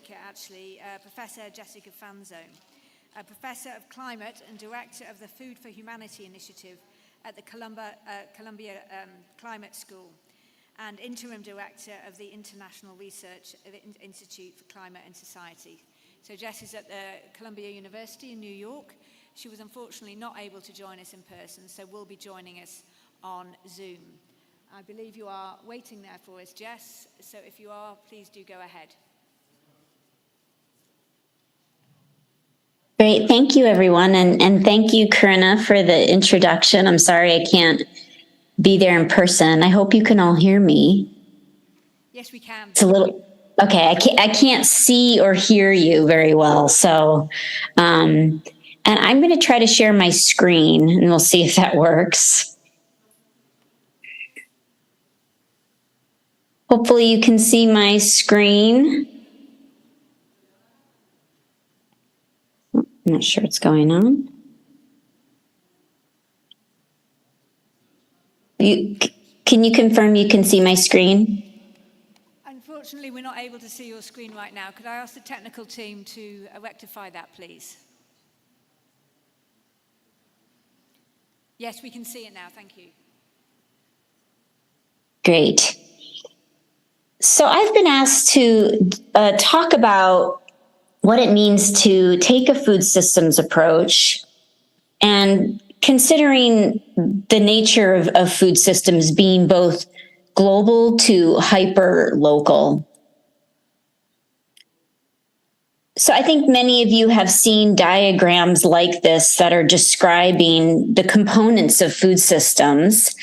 speaker, actually, Professor Jessica Fanzone, a Professor of Climate and Director of the Food for Humanity Initiative at the Columbia Climate School, and Interim Director of the International Research Institute for Climate and Society. So Jess is at the Columbia University in New York. She was unfortunately not able to join us in person, so will be joining us on Zoom. I believe you are waiting there for us, Jess, so if you are, please do go ahead. Great, thank you everyone, and thank you, Corinna, for the introduction. I'm sorry I can't be there in person. I hope you can all hear me. Yes, we can. It's a little, okay, I can't see or hear you very well, so, and I'm going to try to share my screen, and we'll see if that works. Hopefully you can see my screen. I'm not sure what's going on. Can you confirm you can see my screen? Unfortunately, we're not able to see your screen right now. Could I ask the technical team to rectify that, please? Yes, we can see it now. Thank you. Great. So I've been asked to talk about what it means to take a food systems approach, and considering the nature of food systems being both global to hyper local. So I think many of you have seen diagrams like this that are describing the components of food systems.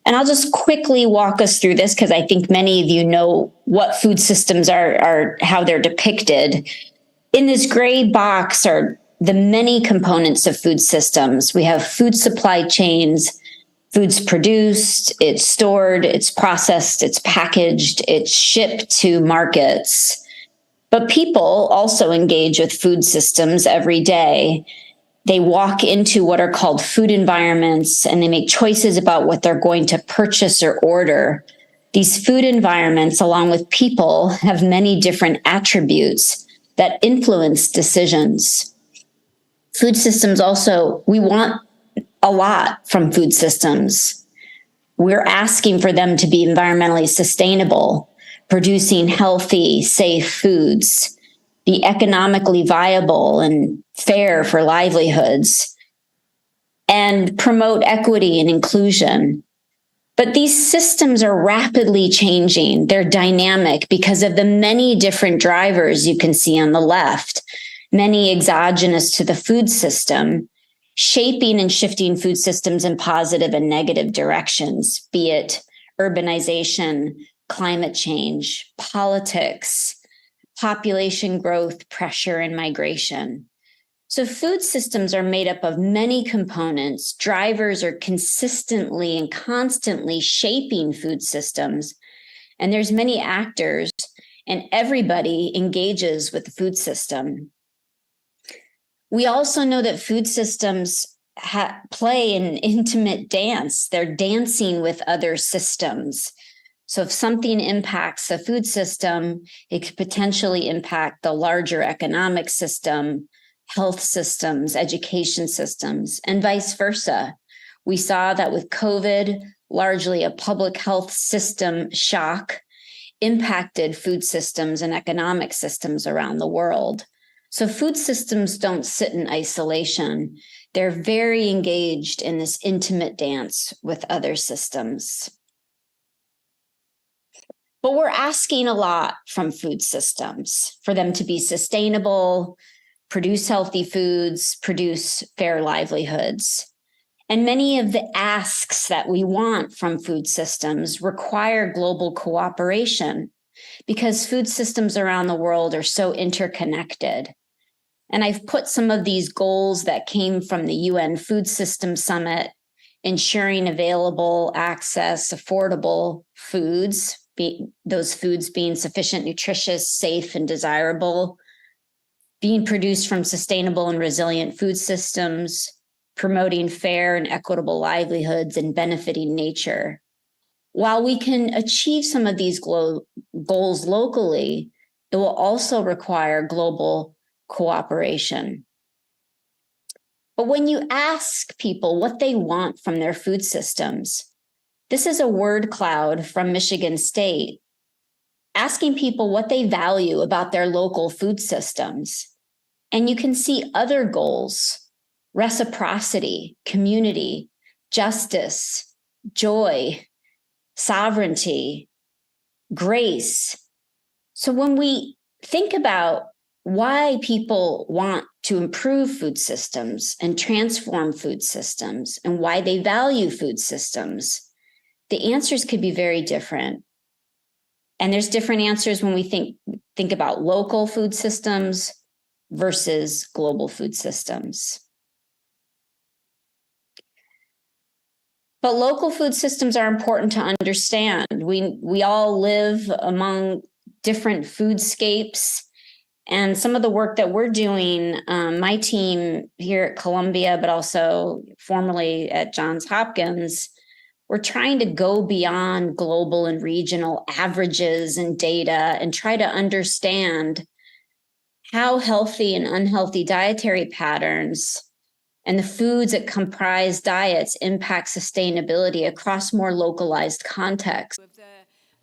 And I'll just quickly walk us through this because I think many of you know what food systems are, how they're depicted. In this gray box are the many components of food systems. We have food supply chains, food's produced, it's stored, it's processed, it's packaged, it's shipped to markets. But people also engage with food systems every day. They walk into what are called food environments, and they make choices about what they're going to purchase or order. These food environments, along with people, have many different attributes that influence decisions. Food systems also, we want a lot from food systems. We're asking for them to be environmentally sustainable, producing healthy, safe foods, be economically viable and fair for livelihoods, and promote equity and inclusion. But these systems are rapidly changing. They're dynamic because of the many different drivers you can see on the left, many exogenous to the food system, shaping and shifting food systems in positive and negative directions, be it urbanization, climate change, politics, population growth, pressure, and migration. So food systems are made up of many components. Drivers are consistently and constantly shaping food systems. And there's many actors, and everybody engages with the food system. We also know that food systems play an intimate dance. They're dancing with other systems. So if something impacts the food system, it could potentially impact the larger economic system, health systems, education systems, and vice versa. We saw that with COVID, largely a public health system shock impacted food systems and economic systems around the world. So food systems don't sit in isolation. They're very engaged in this intimate dance with other systems. But we're asking a lot from food systems for them to be sustainable, produce healthy foods, produce fair livelihoods. And many of the asks that we want from food systems require global cooperation because food systems around the world are so interconnected. And I've put some of these goals that came from the UN Food Systems Summit, ensuring available access, affordable foods, those foods being sufficient, nutritious, safe, and desirable, being produced from sustainable and resilient food systems, promoting fair and equitable livelihoods, and benefiting nature. While we can achieve some of these goals locally, It will also require global cooperation. But when you ask people what they want from their food systems, this is a word cloud from Michigan State, asking people what they value about their local food systems. And you can see other goals: reciprocity, community, justice, joy, sovereignty, grace. So when we think about why people want to improve food systems and transform food systems and why they value food systems, the answers could be very different. And there's different answers when we think about local food systems versus global food systems. But local food systems are important to understand. We all live among different foodscapes, and some of the work that we're doing, my team here at Columbia, but also formerly at Johns Hopkins, we're trying to go beyond global and regional averages and data and try to understand how healthy and unhealthy dietary patterns and the foods that comprise diets impact sustainability across more localized contexts. Of the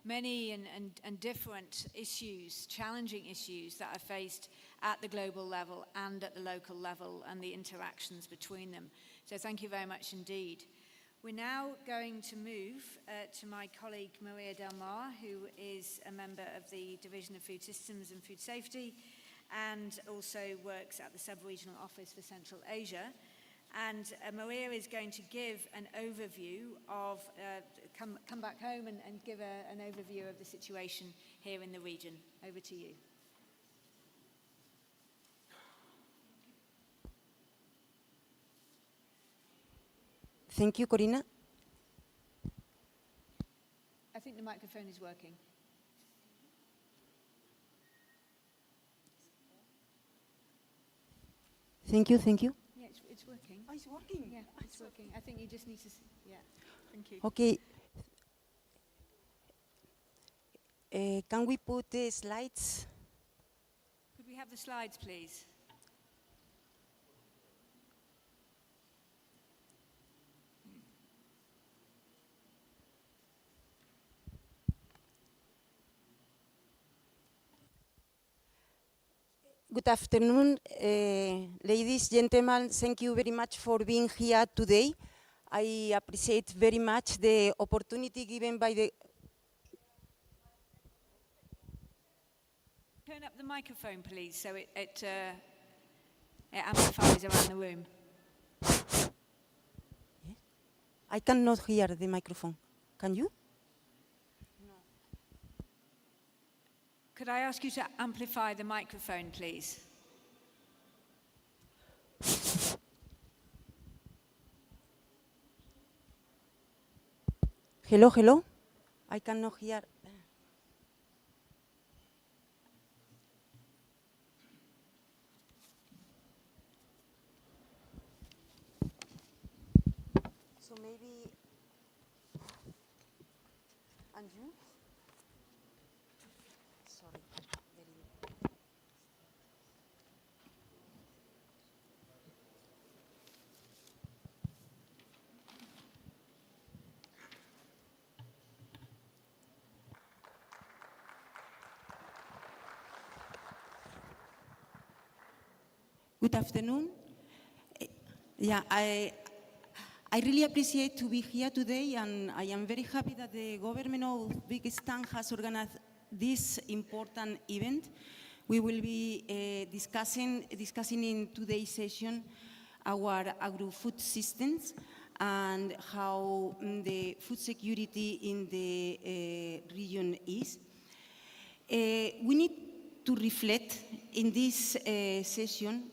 many and different issues, challenging issues that are faced at the global level and at the local level and the interactions between them. So thank you very much indeed. We're now going to move to my colleague Maria Del Mar, who is a member of the Division of Food Systems and Food Safety and also works at the Sub-Regional Office for Central Asia. And Maria is going to give an overview of, come back home and give an overview of the situation here in the region. Over to you. Thank you, Corina. I think the microphone is working. Thank you, thank you. Yeah, it's working. Oh, it's working. Yeah, it's working. I think you just need to, yeah, thank you. Okay. Can we put the slides? Could we have the slides, please? Good afternoon, ladies, gentlemen. Thank you very much for being here today. I appreciate very much the opportunity given by the... Turn up the microphone, please, so it amplifies around the room. I cannot hear the microphone. Can you? Could I ask you to amplify the microphone, please? Hello, hello. I cannot hear. So maybe, and you? Sorry. Good afternoon. Yeah, I really appreciate to be here today, and I am very happy that the government of Uzbekistan has organized this important event. We will be discussing in today's session our agri-food systems and how the food security in the region is. We need to reflect in this session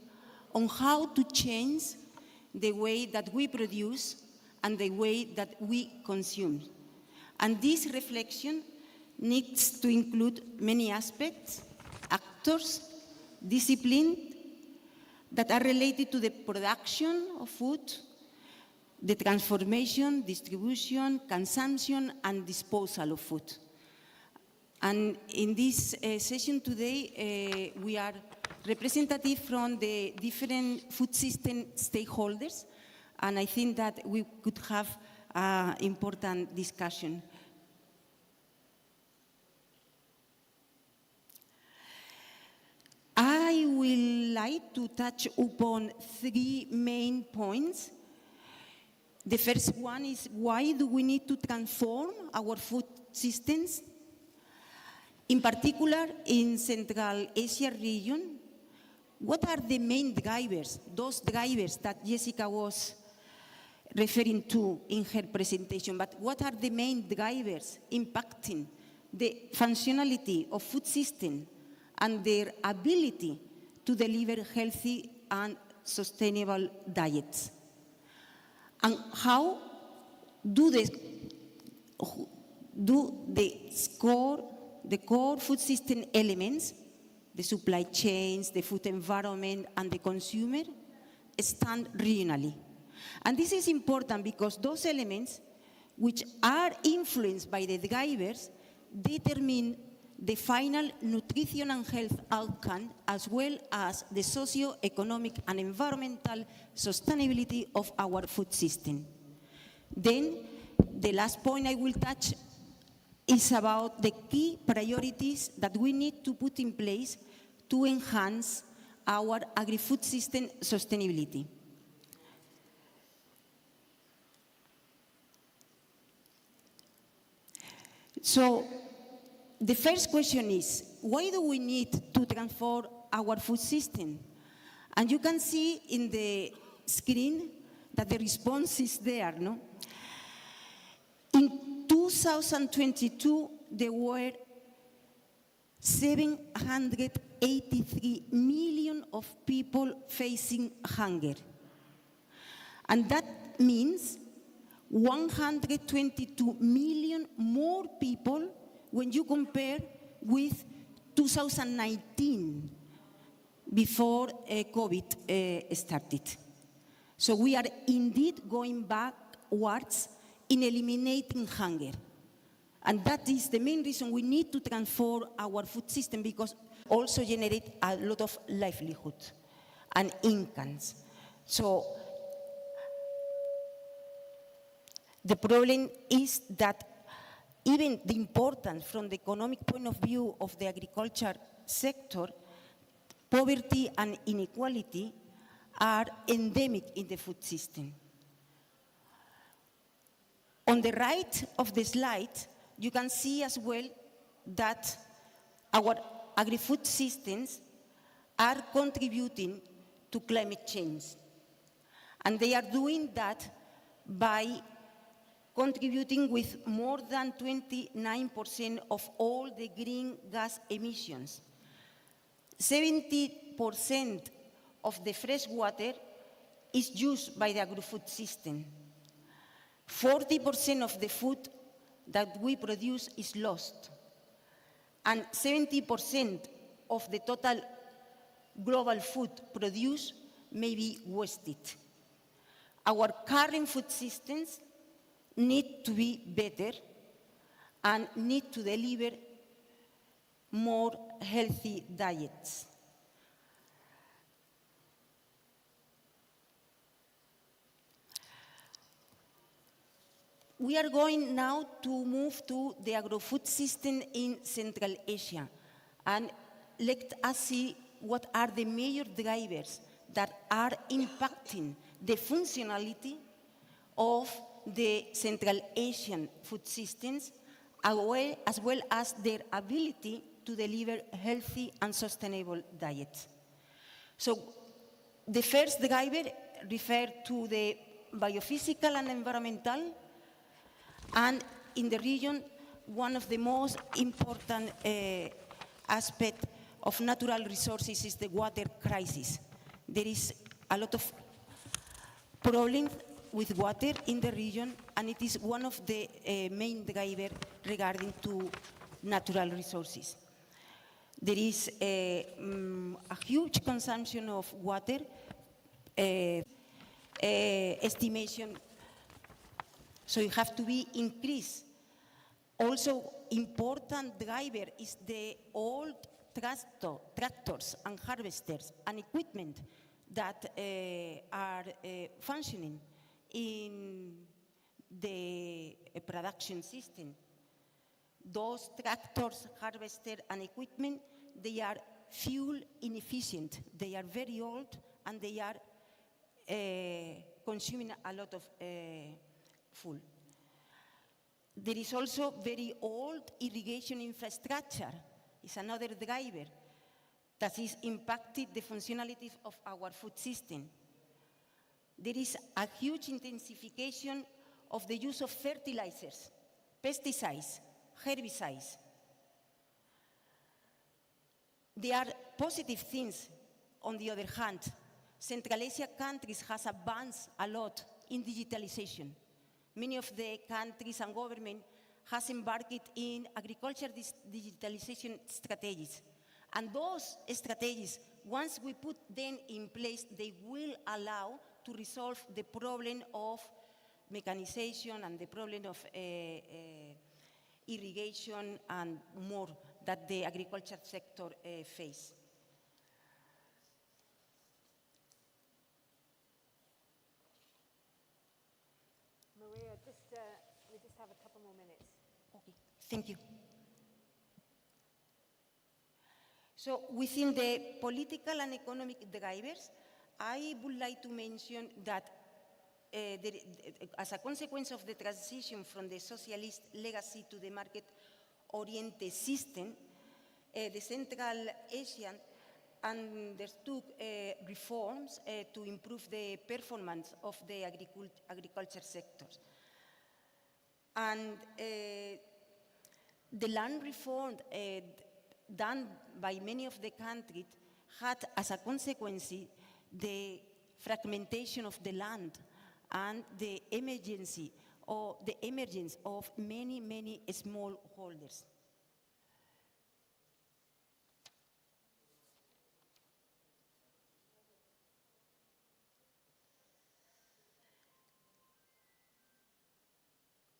on how to change the way that we produce and the way that we consume. And this reflection needs to include many aspects, actors, disciplines that are related to the production of food, the transformation, distribution, consumption, and disposal of food. And in this session today, we are representative from the different food system stakeholders, and I think that we could have an important discussion. I will like to touch upon 3 main points. The first one is, why do we need to transform our food systems? In particular, in Central Asia region, what are the main drivers, those drivers that Jessica was referring to in her presentation, but what are the main drivers impacting the functionality of food systems and their ability to deliver healthy and sustainable diets? And how do the core food system elements, the supply chains, the food environment, and the consumer, stand regionally? And this is important because those elements, which are influenced by the drivers, determine the final nutrition and health outcome, as well as the socio-economic and environmental sustainability of our food system. Then, the last point I will touch is about the key priorities that we need to put in place to enhance our agri-food system sustainability. So, the first question is, why do we need to transform our food system? And you can see in the screen that the response is there, no? In 2022, there were 783 million of people facing hunger. And that means 122 million more people when you compare with 2019, before COVID started. So we are indeed going backwards in eliminating hunger. And that is the main reason we need to transform our food system, because also generate a lot of livelihood and incomes. So the problem is that even the importance from the economic point of view of the agriculture sector, poverty and inequality are endemic in the food system. On the right of the slide, you can see as well that our agri-food systems are contributing to climate change. And they are doing that by contributing with more than 29% of all the green gas emissions. 70% of the fresh water is used by the agri-food system. 40% of the food that we produce is lost. And 70% of the total global food produced may be wasted. Our current food systems need to be better and need to deliver more healthy diets. We are going now to move to the agro-food system in Central Asia. And let us see what are the major drivers that are impacting the functionality of the Central Asian food systems, as well as their ability to deliver healthy and sustainable diets. So the first driver refers to the biophysical and environmental, and in the region, one of the most important aspects of natural resources is the water crisis. There is a lot of problems with water in the region, and it is one of the main drivers regarding to natural resources. There is a huge consumption of water, estimation, so it has to be increased. Also, important driver is the old tractors and harvesters and equipment that are functioning in the production system. Those tractors, harvesters, and equipment, they are fuel inefficient. They are very old and they are consuming a lot of fuel. There is also very old irrigation infrastructure. It's another driver that is impacting the functionality of our food system. There is a huge intensification of the use of fertilizers, pesticides, herbicides. There are positive things, on the other hand. Central Asia countries has advanced a lot in digitalization. Many of the countries and government has embarked in agriculture digitalization strategies. And those strategies, once we put them in place, they will allow to resolve the problem of mechanization and the problem of irrigation and more that the agriculture sector face. Maria, we just have a couple more minutes. Okay, thank you. So within the political and economic drivers, I would like to mention that as a consequence of the transition from the socialist legacy to the market-oriented system, the Central Asian undertook reforms to improve the performance of the agriculture sectors. And the land reform done by many of the countries had as a consequence the fragmentation of the land and the emergence of many, many smallholders.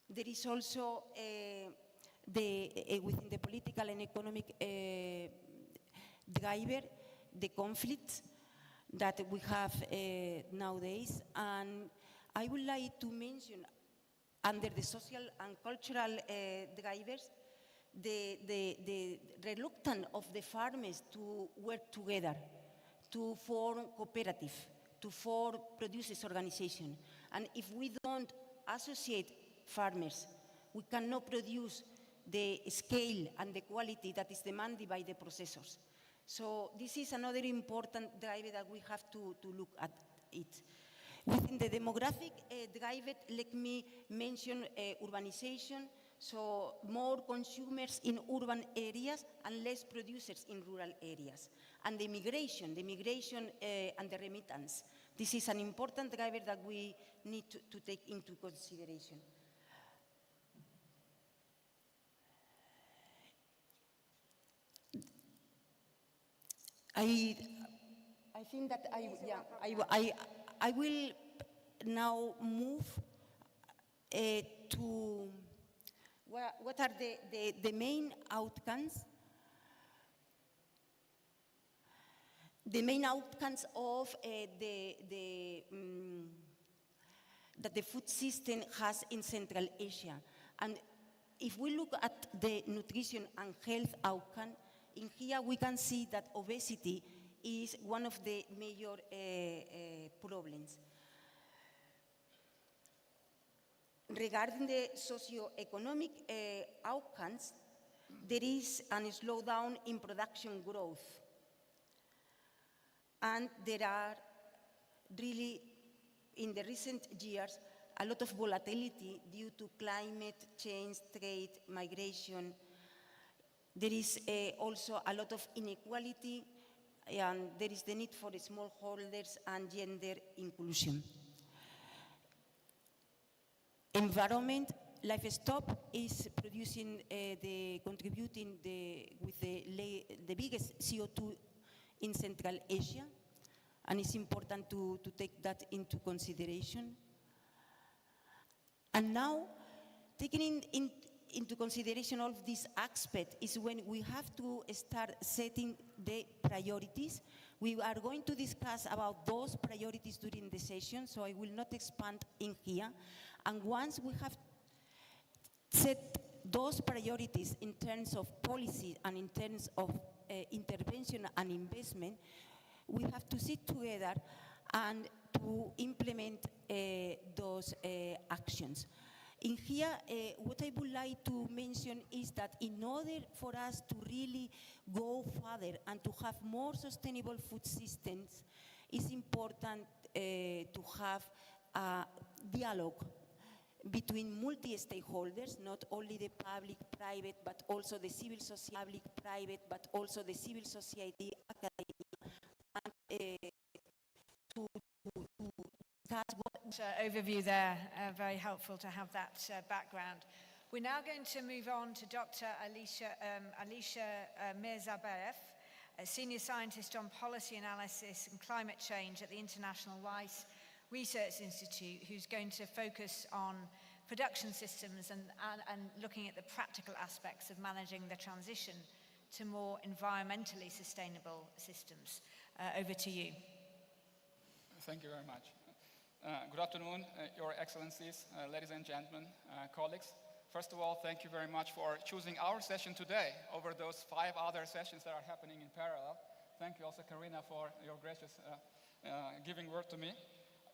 There is also within the political and economic driver, the conflicts that we have nowadays. And I would like to mention, under the social and cultural drivers, the reluctance of the farmers to work together, to form cooperative, to form producers organization. And if we don't associate farmers, we cannot produce the scale and the quality that is demanded by the processors. So this is another important driver that we have to look at it. Within the demographic driver, let me mention urbanization, so more consumers in urban areas and less producers in rural areas. And the migration and the remittance. This is an important driver that we need to take into consideration. I think that I will now move to what are the main outcomes. The main outcomes of that the food system has in Central Asia. And if we look at the nutrition and health outcome, in here we can see that obesity is one of the major problems. Regarding the socio-economic outcomes, there is a slowdown in production growth. And there are really, in the recent years, a lot of volatility due to climate change, trade, migration. There is also a lot of inequality, and there is the need for smallholders and gender inclusion. Environment, livestock is producing contributing with the biggest CO2 in Central Asia, and it's important to take that into consideration. And now, taking into consideration all of this aspect is when we have to start setting the priorities. We are going to discuss about those priorities during the session, so I will not expand in here. And once we have set those priorities in terms of policy and in terms of intervention and investment, we have to sit together and to implement those actions. In here, what I would like to mention is that in order for us to really go further and to have more sustainable food systems, it's important to have a dialogue between multi-stakeholders, not only the public, private, but also the civil society, academia, and to discuss what overview there, very helpful to have that background. We're now going to move on to Dr. Alicia Mirzabayev, a senior scientist on policy analysis and climate change at the International Rice Research Institute, who's going to focus on production systems and looking at the practical aspects of managing the transition to more environmentally sustainable systems. Over to you. Thank you very much. Good afternoon, Your Excellencies, ladies and gentlemen, colleagues. First of all, thank you very much for choosing our session today over those 5 other sessions that are happening in parallel. Thank you also, Karina, for your gracious giving word to me.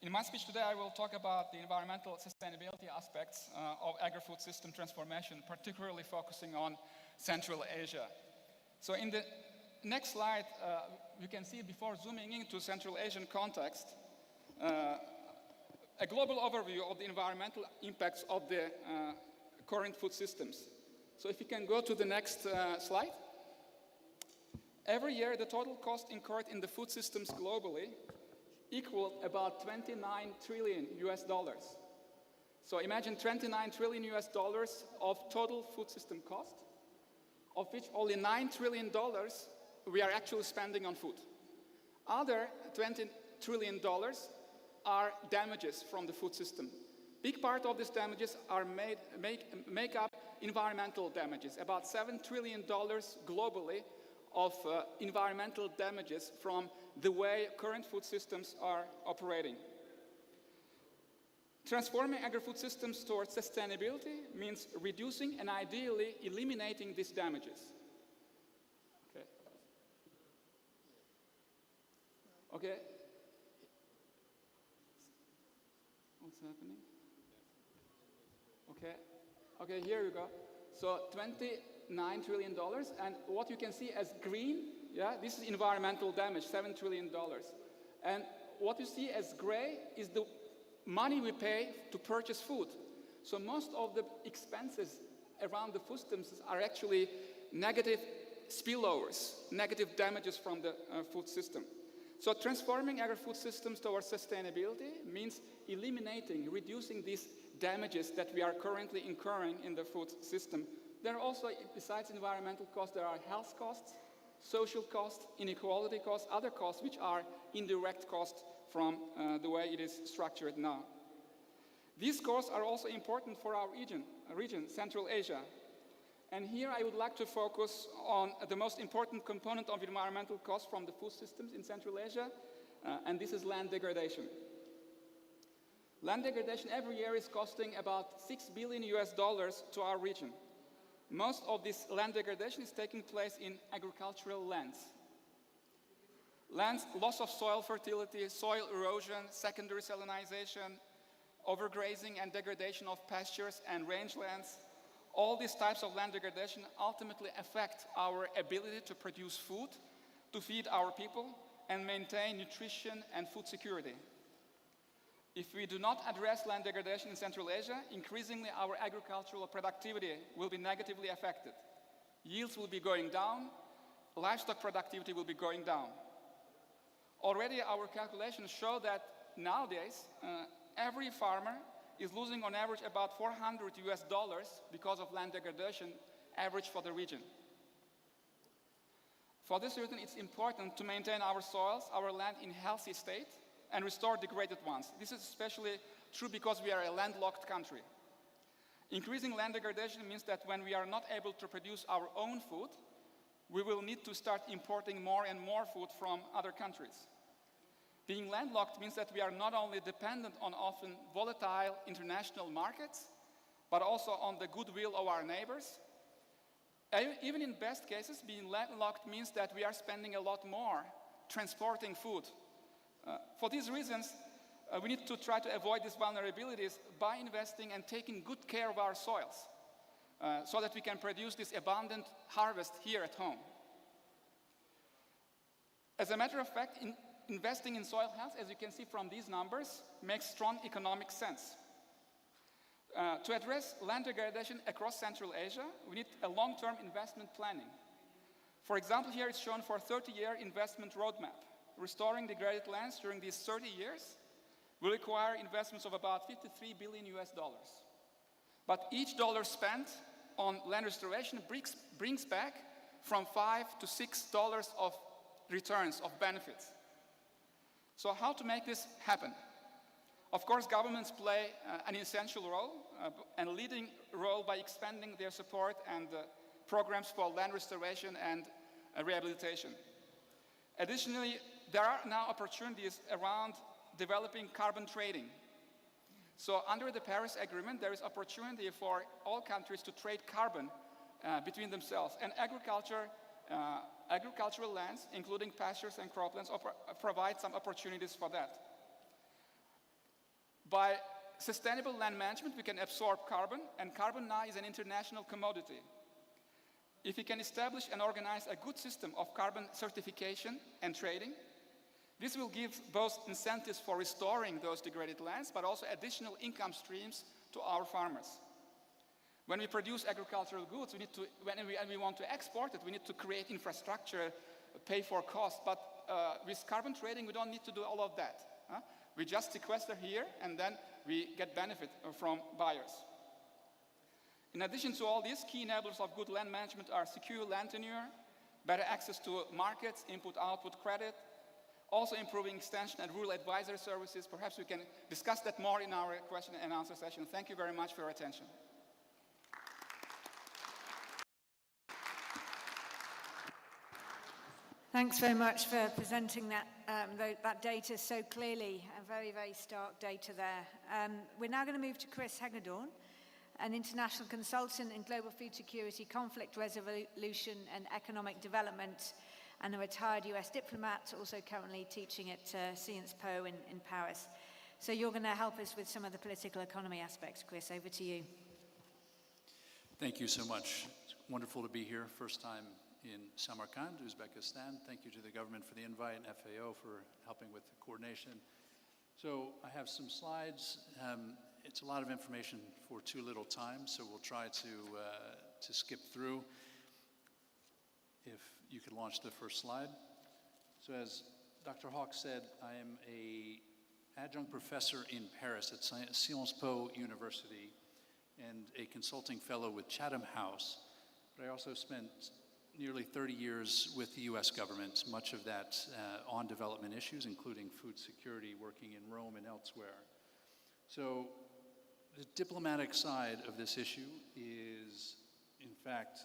In my speech today, I will talk about the environmental sustainability aspects of agri-food system transformation, particularly focusing on Central Asia. So in the next slide, you can see, before zooming into Central Asian context, a global overview of the environmental impacts of the current food systems. So if you can go to the next slide. Every year, the total cost incurred in the food systems globally equal about 29 trillion US dollars. So imagine 29 trillion US dollars of total food system cost, of which only $9 trillion we are actually spending on food. Other $20 trillion are damages from the food system. Big part of these damages are make up environmental damages, about $7 trillion globally of environmental damages from the way current food systems are operating. Transforming agri-food systems towards sustainability means reducing and ideally eliminating these damages. Okay. What's happening? Okay, here you go. So $29 trillion, and what you can see as green, this is environmental damage, $7 trillion. And what you see as gray is the money we pay to purchase food. So most of the expenses around the food systems are actually negative spillovers, negative damages from the food system. So transforming agri-food systems towards sustainability means eliminating, reducing these damages that we are currently incurring in the food system. There are also, besides environmental costs, there are health costs, social costs, inequality costs, other costs which are indirect costs from the way it is structured now. These costs are also important for our region, Central Asia. And here I would like to focus on the most important component of environmental costs from the food systems in Central Asia, and this is land degradation. Land degradation every year is costing about $6 billion US dollars to our region. Most of this land degradation is taking place in agricultural lands. Lands, loss of soil fertility, soil erosion, secondary salinization, overgrazing and degradation of pastures and rangelands. All these types of land degradation ultimately affect our ability to produce food, to feed our people, and maintain nutrition and food security. If we do not address land degradation in Central Asia, increasingly our agricultural productivity will be negatively affected. Yields will be going down, livestock productivity will be going down. Already our calculations show that nowadays, every farmer is losing on average about $400 US because of land degradation, average for the region. For this reason, it's important to maintain our soils, our land in healthy state, and restore degraded ones. This is especially true because we are a landlocked country. Increasing land degradation means that when we are not able to produce our own food, we will need to start importing more and more food from other countries. Being landlocked means that we are not only dependent on often volatile international markets, but also on the goodwill of our neighbors. Even in best cases, being landlocked means that we are spending a lot more transporting food. For these reasons, we need to try to avoid these vulnerabilities by investing and taking good care of our soils so that we can produce this abundant harvest here at home. As a matter of fact, investing in soil health, as you can see from these numbers, makes strong economic sense. To address land degradation across Central Asia, we need a long-term investment planning. For example, here it's shown for a 30-year investment roadmap. Restoring degraded lands during these 30 years will require investments of about 53 billion US dollars. But each dollar spent on land restoration brings back from $5 to $6 of returns, of benefits. So how to make this happen? Of course, governments play an essential role and a leading role by expanding their support and programs for land restoration and rehabilitation. Additionally, there are now opportunities around developing carbon trading. So under the Paris Agreement, there is opportunity for all countries to trade carbon between themselves. And agricultural lands, including pastures and croplands, provide some opportunities for that. By sustainable land management, we can absorb carbon, and carbon now is an international commodity. If we can establish and organize a good system of carbon certification and trading, this will give both incentives for restoring those degraded lands, but also additional income streams to our farmers. When we produce agricultural goods, when we want to export it, we need to create infrastructure, pay for costs, but with carbon trading, we don't need to do all of that. We just sequester here, and then we get benefit from buyers. In addition to all these, key enablers of good land management are secure land tenure, better access to markets, input-output credit, also improving extension and rural advisory services. Perhaps we can discuss that more in our question and answer session. Thank you very much for your attention. Thanks very much for presenting that data so clearly, very, very stark data there. We're now going to move to Chris Hagedorn, an international consultant in global food security, conflict resolution and economic development, and a retired US diplomat, also currently teaching at Sciences Po in Paris. So you're going to help us with some of the political economy aspects. Chris, over to you. Thank you so much. It's wonderful to be here. First time in Samarkand, Uzbekistan. Thank you to the government for the invite and FAO for helping with the coordination. So I have some slides. It's a lot of information for too little time, so we'll try to skip through. If you could launch the first slide. So as Dr. Hawk said, I am an adjunct professor in Paris at Sciences Po University and a consulting fellow with Chatham House. But I also spent nearly 30 years with the US government, much of that on development issues, including food security, working in Rome and elsewhere. So the diplomatic side of this issue is, in fact,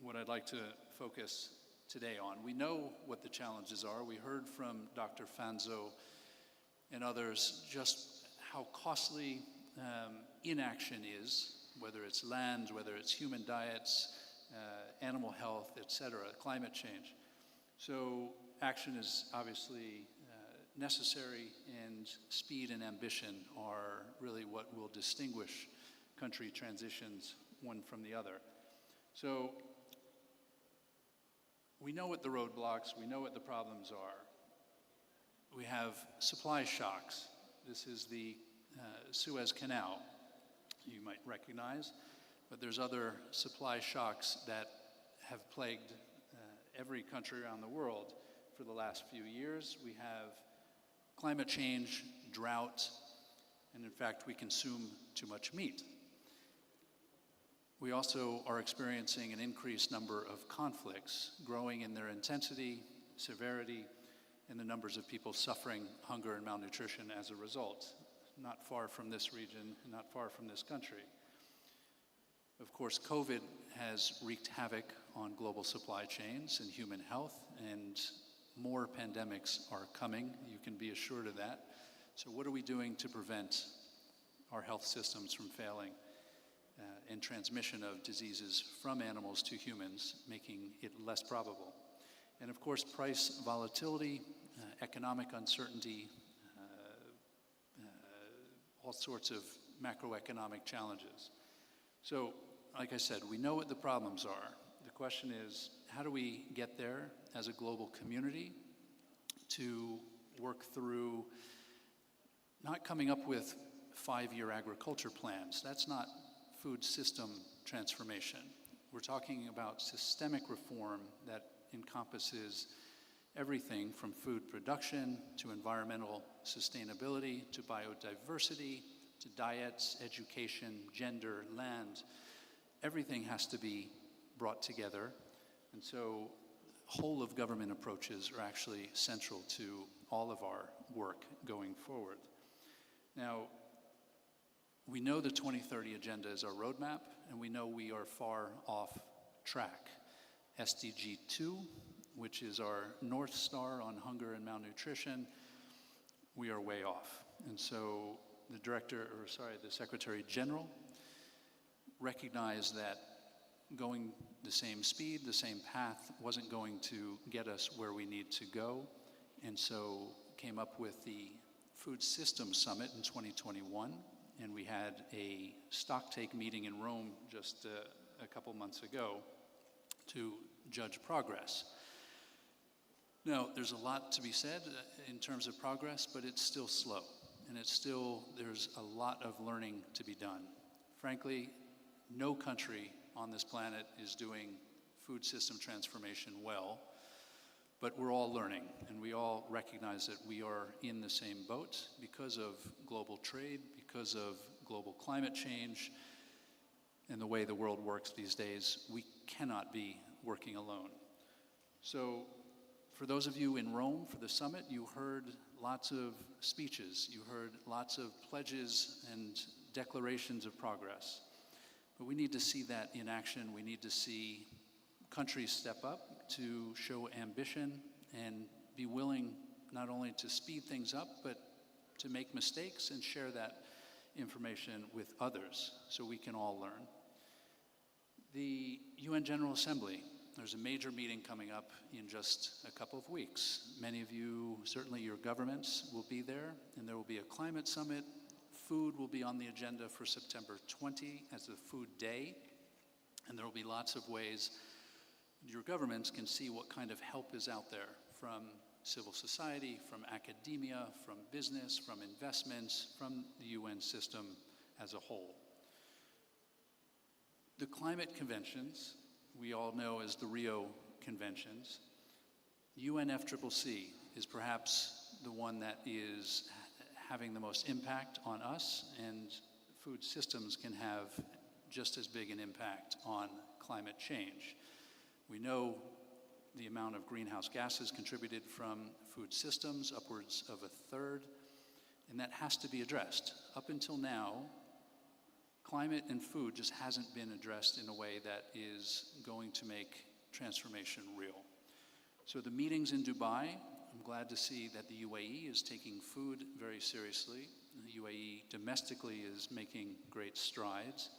what I'd like to focus today on. We know what the challenges are. We heard from Dr. Fanzo and others just how costly inaction is, whether it's land, whether it's human diets, animal health, etc., climate change. So action is obviously necessary, and speed and ambition are really what will distinguish country transitions one from the other. So we know what the roadblocks, we know what the problems are. We have supply shocks. This is the Suez Canal, you might recognize, but there's other supply shocks that have plagued every country around the world for the last few years. We have climate change, drought, and in fact, we consume too much meat. We also are experiencing an increased number of conflicts, growing in their intensity, severity, and the numbers of people suffering hunger and malnutrition as a result, not far from this region, not far from this country. Of course, COVID has wreaked havoc on global supply chains and human health, and more pandemics are coming. You can be assured of that. So what are we doing to prevent our health systems from failing and transmission of diseases from animals to humans, making it less probable? And of course, price volatility, economic uncertainty, all sorts of macroeconomic challenges. So, like I said, we know what the problems are. The question is, how do we get there as a global community to work through not coming up with 5-year agriculture plans? That's not food system transformation. We're talking about systemic reform that encompasses everything from food production to environmental sustainability to biodiversity to diets, education, gender, land. Everything has to be brought together. And so whole of government approaches are actually central to all of our work going forward. Now, we know the 2030 agenda is our roadmap, and we know we are far off track. SDG 2, which is our North Star on hunger and malnutrition, we are way off. And so the Secretary General recognized that going the same speed, the same path, wasn't going to get us where we need to go, and so came up with the Food Systems Summit in 2021, and we had a stocktake meeting in Rome just a couple months ago to judge progress. Now, there's a lot to be said in terms of progress, but it's still slow, and there's a lot of learning to be done. Frankly, no country on this planet is doing food system transformation well, but we're all learning, and we all recognize that we are in the same boat because of global trade, because of global climate change, and the way the world works these days. We cannot be working alone. So for those of you in Rome for the summit, you heard lots of speeches, you heard lots of pledges and declarations of progress. But we need to see that in action. We need to see countries step up to show ambition and be willing not only to speed things up, but to make mistakes and share that information with others so we can all learn. The UN General Assembly, there's a major meeting coming up in just a couple of weeks. Many of you, certainly your governments, will be there, and there will be a climate summit. Food will be on the agenda for September 20 as the Food Day, and there will be lots of ways your governments can see what kind of help is out there from civil society, from academia, from business, from investments, from the UN system as a whole. The climate conventions, we all know as the Rio Conventions, UNFCCC is perhaps the one that is having the most impact on us, and food systems can have just as big an impact on climate change. We know the amount of greenhouse gases contributed from food systems, upwards of 1/3, and that has to be addressed. Up until now, climate and food just hasn't been addressed in a way that is going to make transformation real. So the meetings in Dubai, I'm glad to see that the UAE is taking food very seriously. The UAE domestically is making great strides,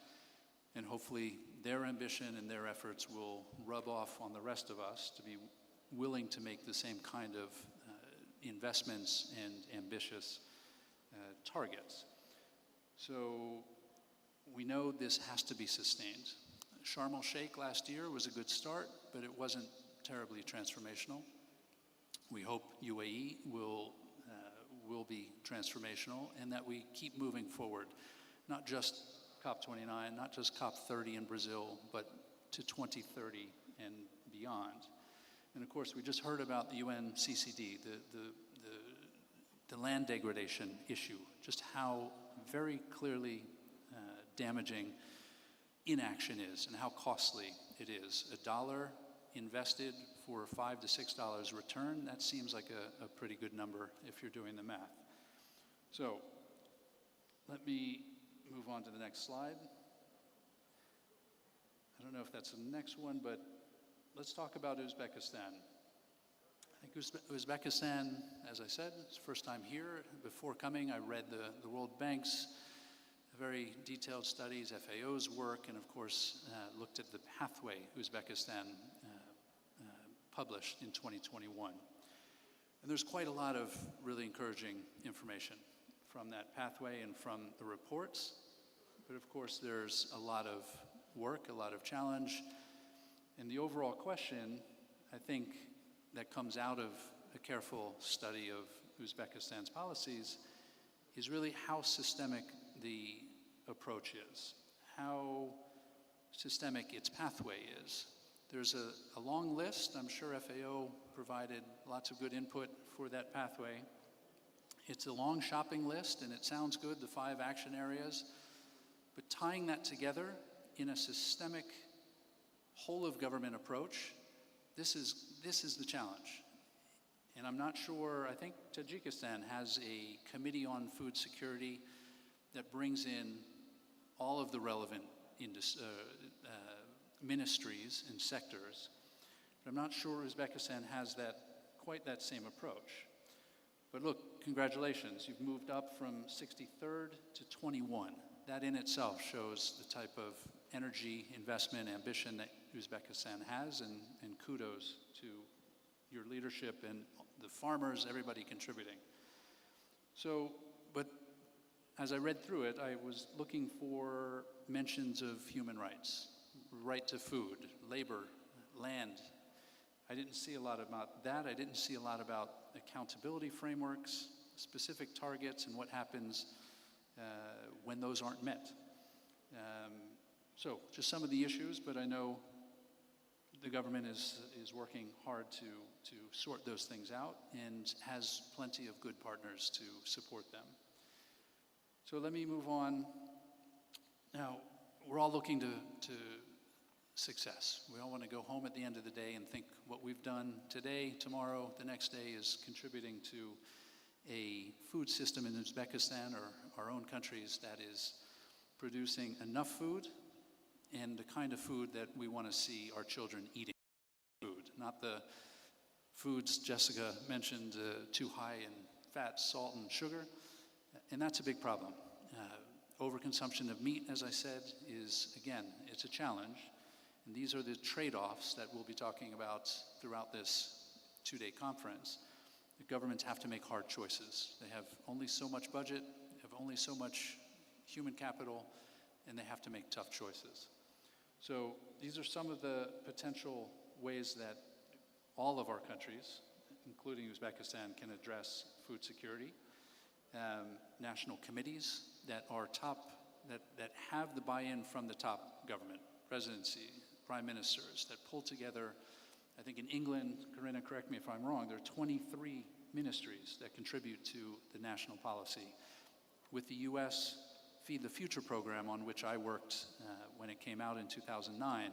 and hopefully their ambition and their efforts will rub off on the rest of us to be willing to make the same kind of investments and ambitious targets. So we know this has to be sustained. Sharm el-Sheikh last year was a good start, but it wasn't terribly transformational. We hope UAE will be transformational, and that we keep moving forward, not just COP29, not just COP30 in Brazil, but to 2030 and beyond. And of course, we just heard about the UNCCD, the land degradation issue, just how very clearly damaging inaction is and how costly it is. $1 invested for $5 to $6 return, that seems like a pretty good number if you're doing the math. So let me move on to the next slide. I don't know if that's the next one, but let's talk about Uzbekistan. I think Uzbekistan, as I said, it's the first time here. Before coming, I read the World Bank's very detailed studies, FAO's work, and of course looked at the pathway Uzbekistan published in 2021. And there's quite a lot of really encouraging information from that pathway and from the reports. But of course, there's a lot of work, a lot of challenge. And the overall question, I think, that comes out of a careful study of Uzbekistan's policies is really how systemic the approach is, how systemic its pathway is. There's a long list. I'm sure FAO provided lots of good input for that pathway. It's a long shopping list, and it sounds good, the 5 action areas, but tying that together in a systemic whole-of-government approach, this is the challenge. And I'm not sure, I think Tajikistan has a committee on food security that brings in all of the relevant ministries and sectors, but I'm not sure Uzbekistan has quite that same approach. But look, congratulations, you've moved up from 63rd to 21. That in itself shows the type of energy, investment, ambition that Uzbekistan has, and kudos to your leadership and the farmers, everybody contributing. So, but as I read through it, I was looking for mentions of human rights, right to food, labor, land. I didn't see a lot about that. I didn't see a lot about accountability frameworks, specific targets, and what happens when those aren't met. So just some of the issues, but I know the government is working hard to sort those things out and has plenty of good partners to support them. So let me move on. Now, we're all looking to success. We all want to go home at the end of the day and think what we've done today, tomorrow, the next day is contributing to a food system in Uzbekistan or our own countries that is producing enough food and the kind of food that we want to see our children eating. Food, not the foods Jessica mentioned, too high in fat, salt, and sugar. And that's a big problem. Overconsumption of meat, as I said, is, again, it's a challenge. And these are the trade-offs that we'll be talking about throughout this 2-day conference. The governments have to make hard choices. They have only so much budget, they have only so much human capital, and they have to make tough choices. So these are some of the potential ways that all of our countries, including Uzbekistan, can address food security. National committees that are that have the buy-in from the top government, presidency, prime ministers, that pull together. I think in England, Corinna, correct me if I'm wrong, there are 23 ministries that contribute to the national policy. With the US Feed the Future program, on which I worked when it came out in 2009,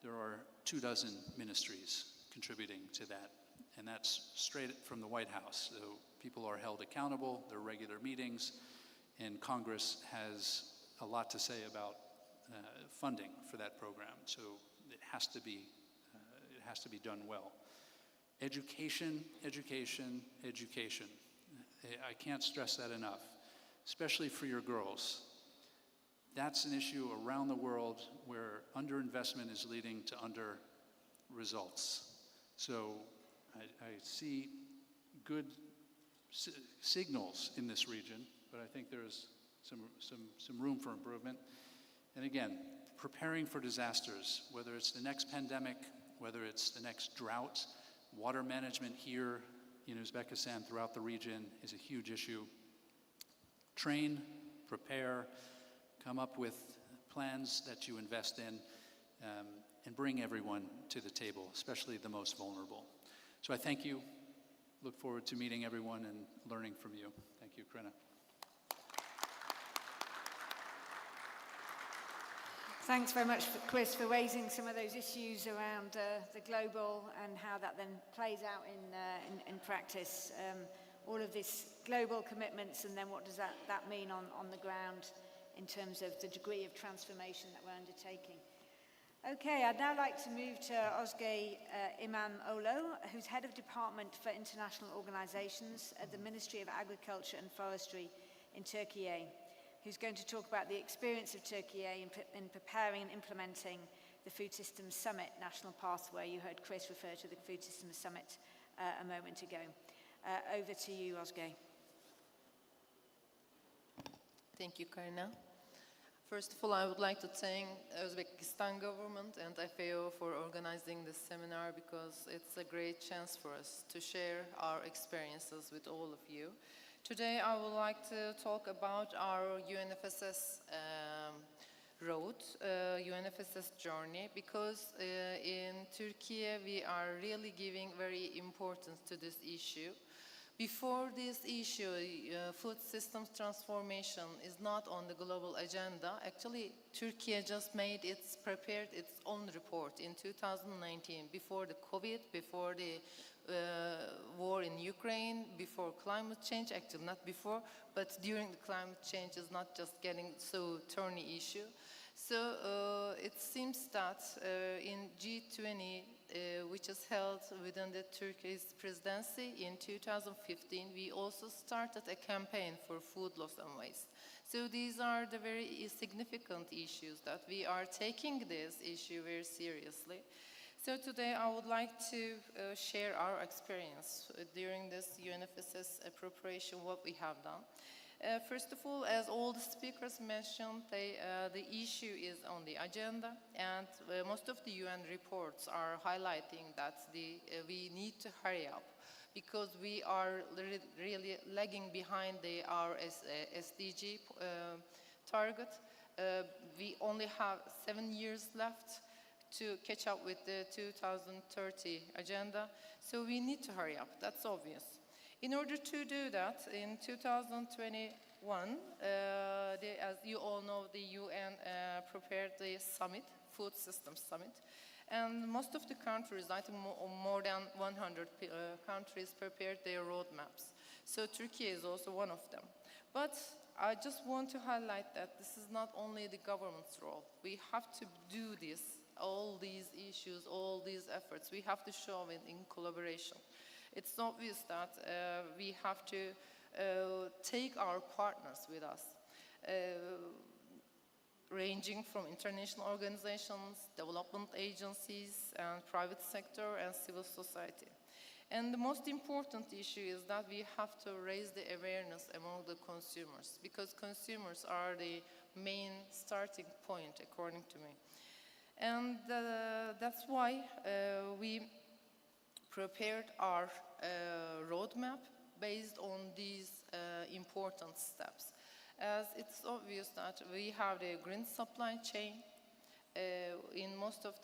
there are 24 ministries contributing to that. And that's straight from the White House. So people are held accountable, there are regular meetings, and Congress has a lot to say about funding for that program. So it has to be done well. Education, education, education. I can't stress that enough, especially for your girls. That's an issue around the world where underinvestment is leading to under results. So I see good signals in this region, but I think there's some room for improvement. And again, preparing for disasters, whether it's the next pandemic, whether it's the next drought, water management here in Uzbekistan, throughout the region, is a huge issue. Train, prepare, come up with plans that you invest in, and bring everyone to the table, especially the most vulnerable. So I thank you. Look forward to meeting everyone and learning from you. Thank you, Corinna. Thanks very much, Chris, for raising some of those issues around the global and how that then plays out in practice. All of this global commitments, and then what does that mean on the ground in terms of the degree of transformation that we're undertaking. Okay, I'd now like to move to Özge İmamoğlu, who's Head of Department for International Organizations at the Ministry of Agriculture and Forestry in Turkey, who's going to talk about the experience of Turkey in preparing and implementing the Food Systems Summit National Pathway. You heard Chris refer to the Food Systems Summit a moment ago. Over to you, Özge. Thank you, Karina. First of all, I would like to thank Uzbekistan government and FAO for organizing this seminar because it's a great chance for us to share our experiences with all of you. Today, I would like to talk about our UNFSS road, UNFSS journey, because in Turkey, we are really giving very importance to this issue. Before this issue, food systems transformation is not on the global agenda. Actually, Turkey just prepared its own report in 2019, before the COVID, before the war in Ukraine, before climate change, actually not before, but during the climate change is not just getting so thorny issue. So it seems that in G20, which is held within the Turkey's presidency in 2015, we also started a campaign for food loss and waste. So these are the very significant issues that we are taking this issue very seriously. So today I would like to share our experience during this UNFSS preparation, what we have done. First of all, as all the speakers mentioned, the issue is on the agenda, and most of the UN reports are highlighting that we need to hurry up because we are really lagging behind our SDG target. We only have 7 years left to catch up with the 2030 agenda, so we need to hurry up, that's obvious. In order to do that, in 2021, as you all know, the UN prepared the summit, Food Systems Summit, and most of the countries, I think more than 100 countries prepared their roadmaps. So Turkey is also one of them. But I just want to highlight that this is not only the government's role. We have to do this, all these issues, all these efforts, we have to show it in collaboration. It's obvious that we have to take our partners with us, ranging from international organizations, development agencies, and private sector and civil society. And the most important issue is that we have to raise the awareness among the consumers, because consumers are the main starting point, according to me. And that's why we prepared our roadmap based on these important steps. As it's obvious that we have the green supply chain. In most of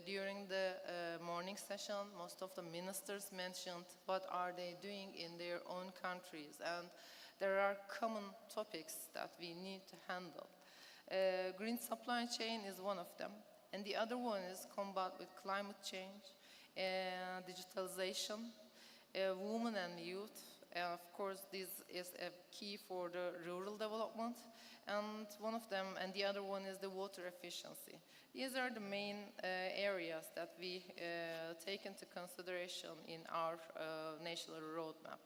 during the morning session, most of the ministers mentioned what are they doing in their own countries, and there are common topics that we need to handle. Green supply chain is one of them, and the other one is combat with climate change, digitalization, women and youth. Of course, this is a key for the rural development, and one of them, and the other one is the water efficiency. These are the main areas that we take into consideration in our national roadmap.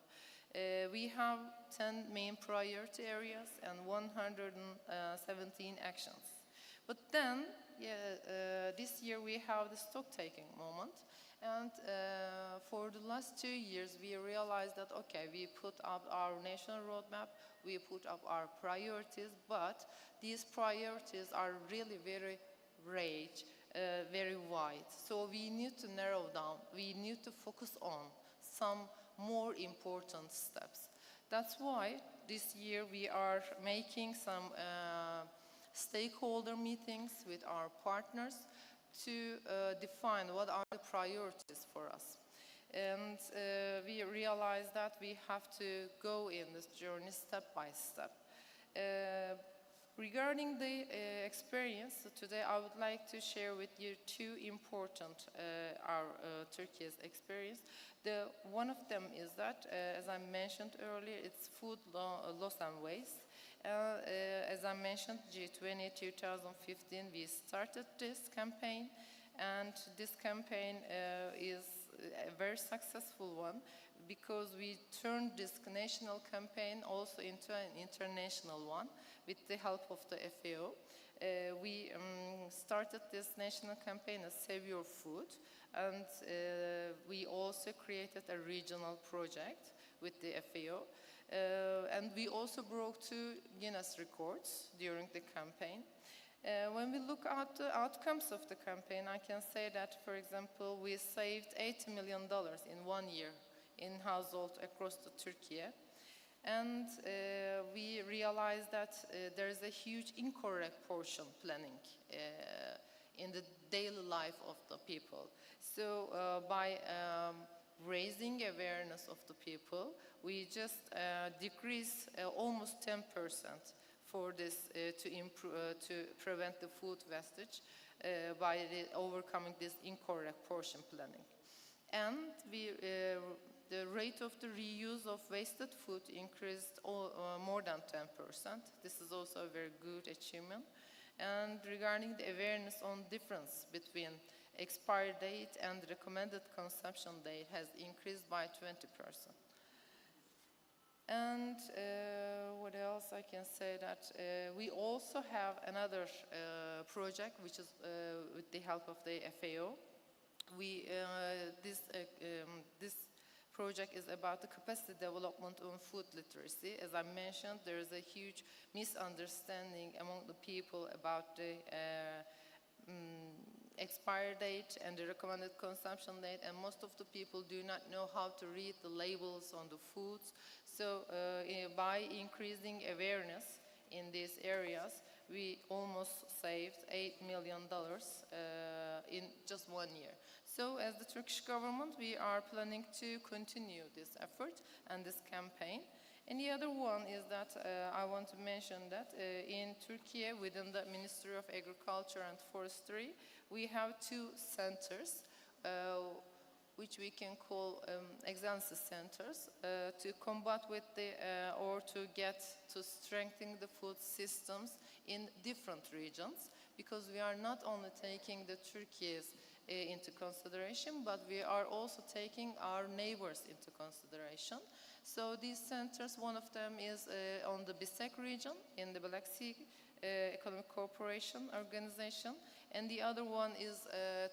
We have 10 main priority areas and 117 actions. But then, this year we have the stock-taking moment. And for the last 2 years, we realized that, okay, we put up our national roadmap, we put up our priorities, but these priorities are really very very wide. So we need to narrow down, we need to focus on some more important steps. That's why this year we are making some stakeholder meetings with our partners to define what are the priorities for us. And we realize that we have to go in this journey step by step. Regarding the experience, today I would like to share with you two important Turkey's experience. One of them is that, as I mentioned earlier, it's food loss and waste. As I mentioned, G20 2015, we started this campaign, and this campaign is a very successful one because we turned this national campaign also into an international one with the help of the FAO. We started this national campaign as Save Your Food, and we also created a regional project with the FAO. And we also broke 2 Guinness records during the campaign. When we look at the outcomes of the campaign, I can say that, for example, we saved $80 million in 1 year in households across Turkey. And we realized that there is a huge incorrect portion planning in the daily life of the people. So by raising awareness of the people, we just decrease almost 10% for this to prevent the food wastage by overcoming this incorrect portion planning. And the rate of the reuse of wasted food increased more than 10%. This is also a very good achievement. And regarding the awareness on difference between expiry date and recommended consumption date has increased by 20%. And what else I can say that we also have another project which is with the help of the FAO. This project is about the capacity development on food literacy. As I mentioned, there is a huge misunderstanding among the people about the expiry date and the recommended consumption date, and most of the people do not know how to read the labels on the foods. So by increasing awareness in these areas, we almost saved $8 million in just 1 year. So as the Turkish government, we are planning to continue this effort and this campaign. And the other one is that I want to mention that in Turkey, within the Ministry of Agriculture and Forestry, we have 2 centers, which we can call excellence centers, to combat with the, or to strengthen the food systems in different regions, because we are not only taking the Turkey's into consideration, but we are also taking our neighbors into consideration. So these centers, one of them is on the BISEC region in the Black Sea Economic Cooperation Organization, and the other one is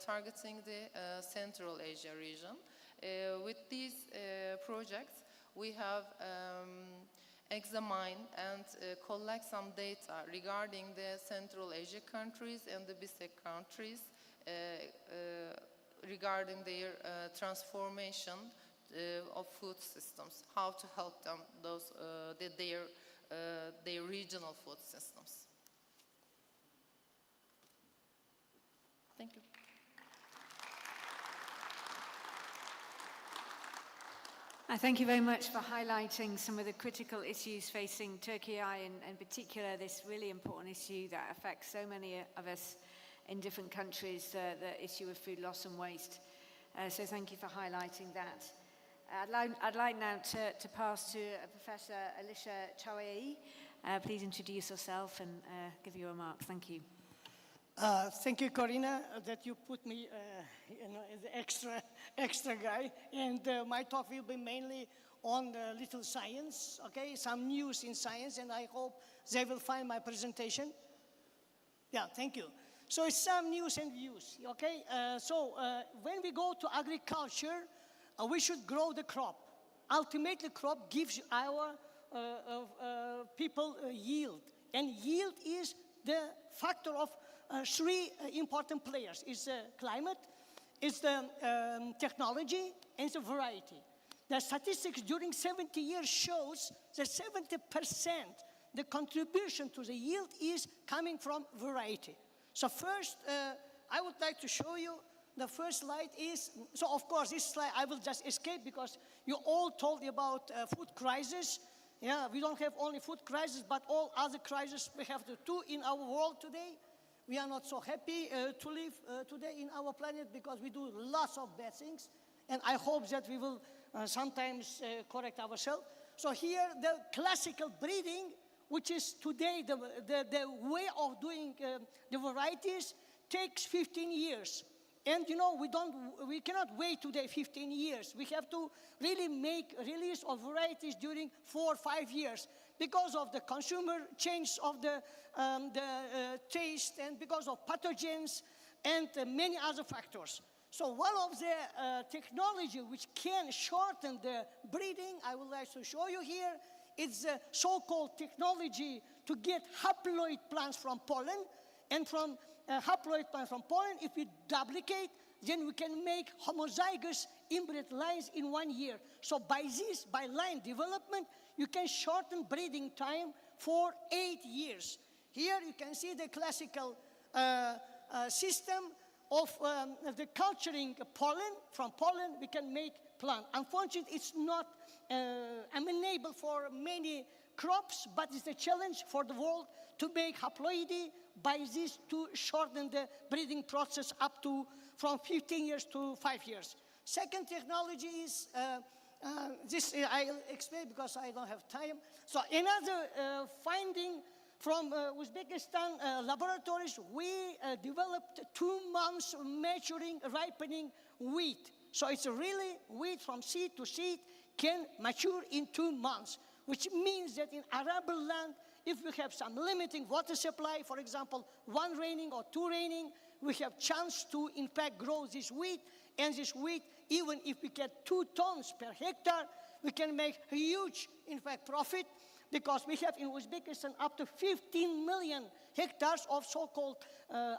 targeting the Central Asia region. With these projects, we have examined and collect some data regarding the Central Asia countries and the BISEC countries regarding their transformation of food systems, how to help them their regional food systems. Thank you. I thank you very much for highlighting some of the critical issues facing Turkey, and in particular this really important issue that affects so many of us in different countries, the issue of food loss and waste. So thank you for highlighting that. I'd like now to pass to Professor Alicia Chawai. Please introduce yourself and give your remarks. Thank you. Thank you, Corina, that you put me as the extra guy. And my talk will be mainly on the little science, okay? Some news in science, and I hope they will find my presentation. Yeah, thank you. So it's some news and views, okay? When we go to agriculture, we should grow the crop. Ultimately, crop gives our people yield. And yield is the factor of 3 important players. It's the climate, it's the technology, and it's the variety. The statistics during 70 years shows that 70% the contribution to the yield is coming from variety. So first, I would like to show you the first slide is, so of course this slide I will just escape because you all told about food crisis. Yeah, we don't have only food crisis, but all other crises. We have the 2 in our world today. We are not so happy to live today in our planet because we do lots of bad things. And I hope that we will sometimes correct ourselves. So here, the classical breeding which is today the way of doing the varieties, takes 15 years. And we cannot wait today 15 years. We have to really make release of varieties during 4 or 5 years because of the consumer change of the taste and because of pathogens and many other factors. So one of the technology which can shorten the breeding, I would like to show you here, is the so-called technology to get haploid plants from pollen. And from haploid plants from pollen, if we duplicate, then we can make homozygous inbred lines in 1 year. So by line development, you can shorten breeding time for 8 years. Here you can see the classical system of the culturing pollen. From pollen, we can make plant. Unfortunately, it's not amenable for many crops, but it's a challenge for the world to make haploidy by this to shorten the breeding process up to from 15 years to 5 years. Second technology is, this I'll explain because I don't have time. So another finding from Uzbekistan laboratories, we developed 2 months maturing, ripening wheat. So it's really wheat from seed to seed can mature in 2 months, which means that in arable land, if we have some limiting water supply, for example, 1 raining or 2 raining, we have chance to, in fact, grow this wheat. And this wheat, even if we get 2 tons per hectare, we can make a huge, in fact, profit because we have in Uzbekistan up to 15 million hectares of so-called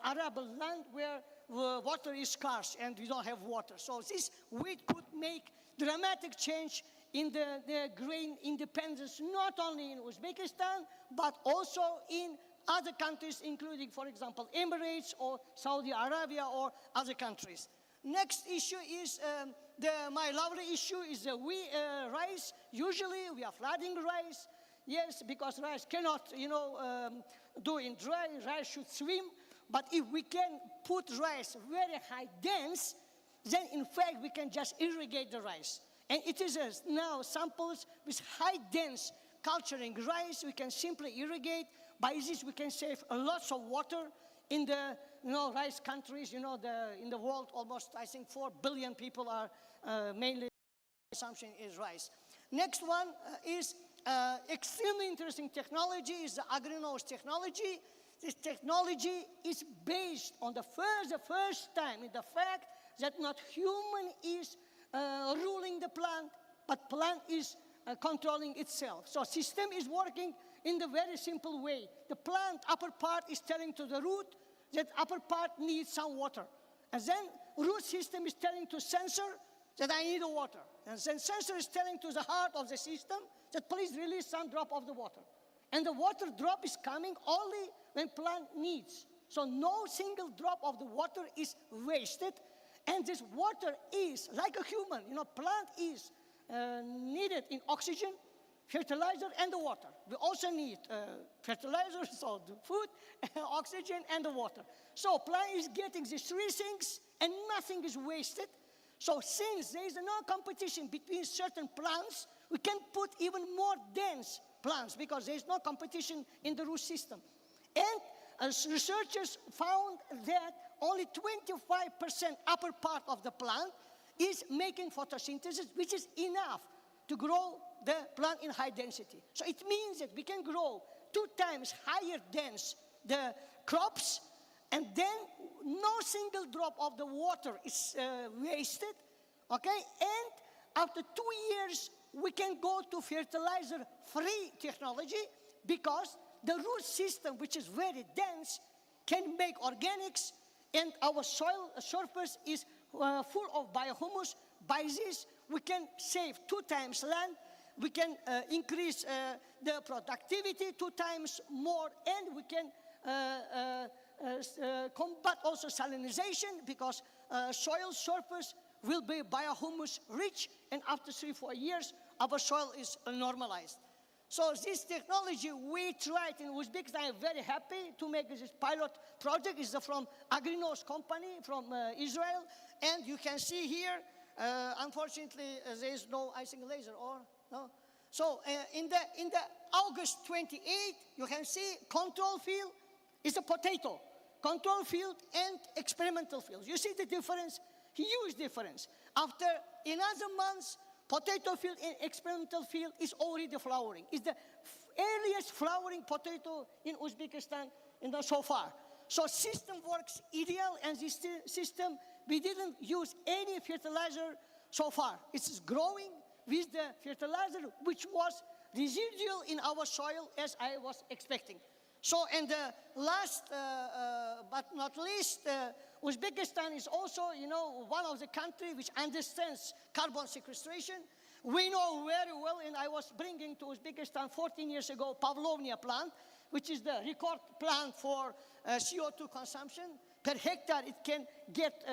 arable land where water is scarce and we don't have water. So this wheat could make dramatic change in the grain independence, not only in Uzbekistan, but also in other countries, including, for example, Emirates or Saudi Arabia or other countries. Next issue is, my lovely issue is the rice. Usually we are flooding rice, yes, because rice cannot, do in dry, rice should swim. But if we can put rice very high dense, then in fact we can just irrigate the rice. And it is now samples with high dense culturing rice, we can simply irrigate. By this we can save lots of water in the rice countries. In the world almost I think 4 billion people are mainly consumption is rice. Next one is extremely interesting technology is the agri-nose technology. This technology is based on the first time in the fact that not human is ruling the plant, but plant is controlling itself. So system is working in the very simple way. The plant upper part is telling to the root that upper part needs some water. And then root system is telling to sensor that I need water. And then sensor is telling to the heart of the system that please release some drop of the water. And the water drop is coming only when plant needs. So no single drop of the water is wasted. And this water is like a human. Plant is needed in oxygen, fertilizer, and the water. We also need fertilizer, so the food, oxygen, and the water. So plant is getting these 3 things, and nothing is wasted. So since there is no competition between certain plants, we can put even more dense plants because there is no competition in the root system. And researchers found that only 25% upper part of the plant is making photosynthesis, which is enough to grow the plant in high density. So it means that we can grow 2 times higher dense the crops, and then no single drop of the water is wasted, okay? And after 2 years, we can go to fertilizer-free technology because the root system, which is very dense, can make organics, and our soil surface is full of biohumus. By this, we can save 2 times land, we can increase the productivity 2 times more, and we can combat also salinization because soil surface will be biohumus rich, and after 3-4 years, our soil is normalized. So this technology we tried in Uzbekistan. I'm very happy to make this pilot project. It's from agri-nose company from Israel, and you can see here. Unfortunately, there is no, I think, laser or no. So in the August 28, you can see control field is a potato. Control field and experimental fields. You see the difference? Huge difference. After another month, potato field and experimental field is already flowering. It's the earliest flowering potato in Uzbekistan so far. So system works ideal, and this system, we didn't use any fertilizer so far. It's growing with the fertilizer, which was residual in our soil as I was expecting. So, and the last but not least, Uzbekistan is also, one of the countries which understands carbon sequestration. We know very well, and I was bringing to Uzbekistan 14 years ago, Pavlovnia plant, which is the record plant for CO2 consumption. Per hectare, it can get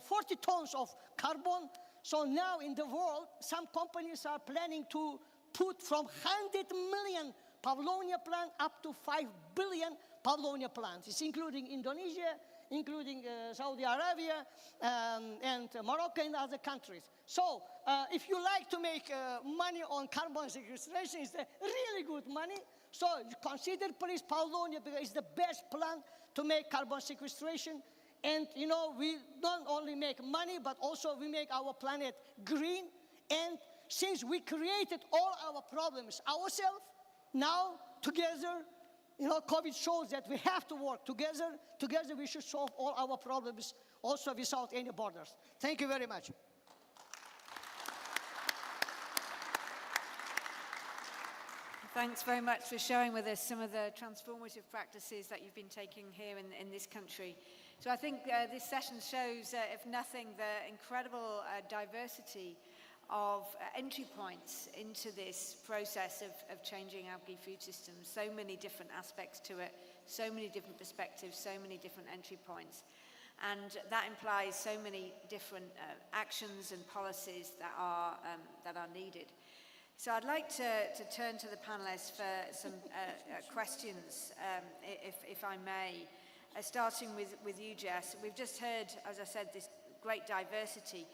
40 tons of carbon. So now in the world, some companies are planning to put from 100 million Pavlovnia plant up to 5 billion Pavlovnia plants. It's including Indonesia, including Saudi Arabia, and Morocco and other countries. So if you like to make money on carbon sequestration, it's a really good money. So consider please Pavlovnia, because it's the best plant to make carbon sequestration. And we don't only make money, but also we make our planet green. And since we created all our problems ourselves, now together, COVID shows that we have to work together. Together we should solve all our problems, also without any borders. Thank you very much. Thanks very much for sharing with us some of the transformative practices that you've been taking here in this country. So I think this session shows, if nothing, the incredible diversity of entry points into this process of changing agri-food systems. So many different aspects to it, so many different perspectives, so many different entry points. And that implies so many different actions and policies that are needed. So I'd like to turn to the panelists for some questions, if I may, starting with you, Jess. We've just heard, as I said, this great diversity.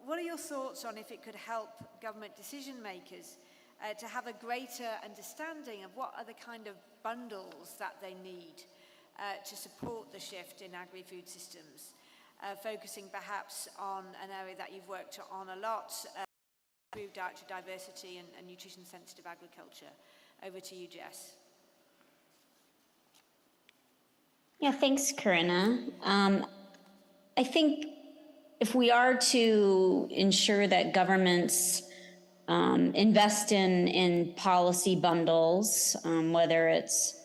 What are your thoughts on if it could help government decision makers to have a greater understanding of what are the kind of bundles that they need to support the shift in agri-food systems, focusing perhaps on an area that you've worked on a lot, improved dietary diversity and nutrition-sensitive agriculture. Over to you, Jess. Yeah, thanks, Corinna. I think if we are to ensure that governments invest in policy bundles, whether it's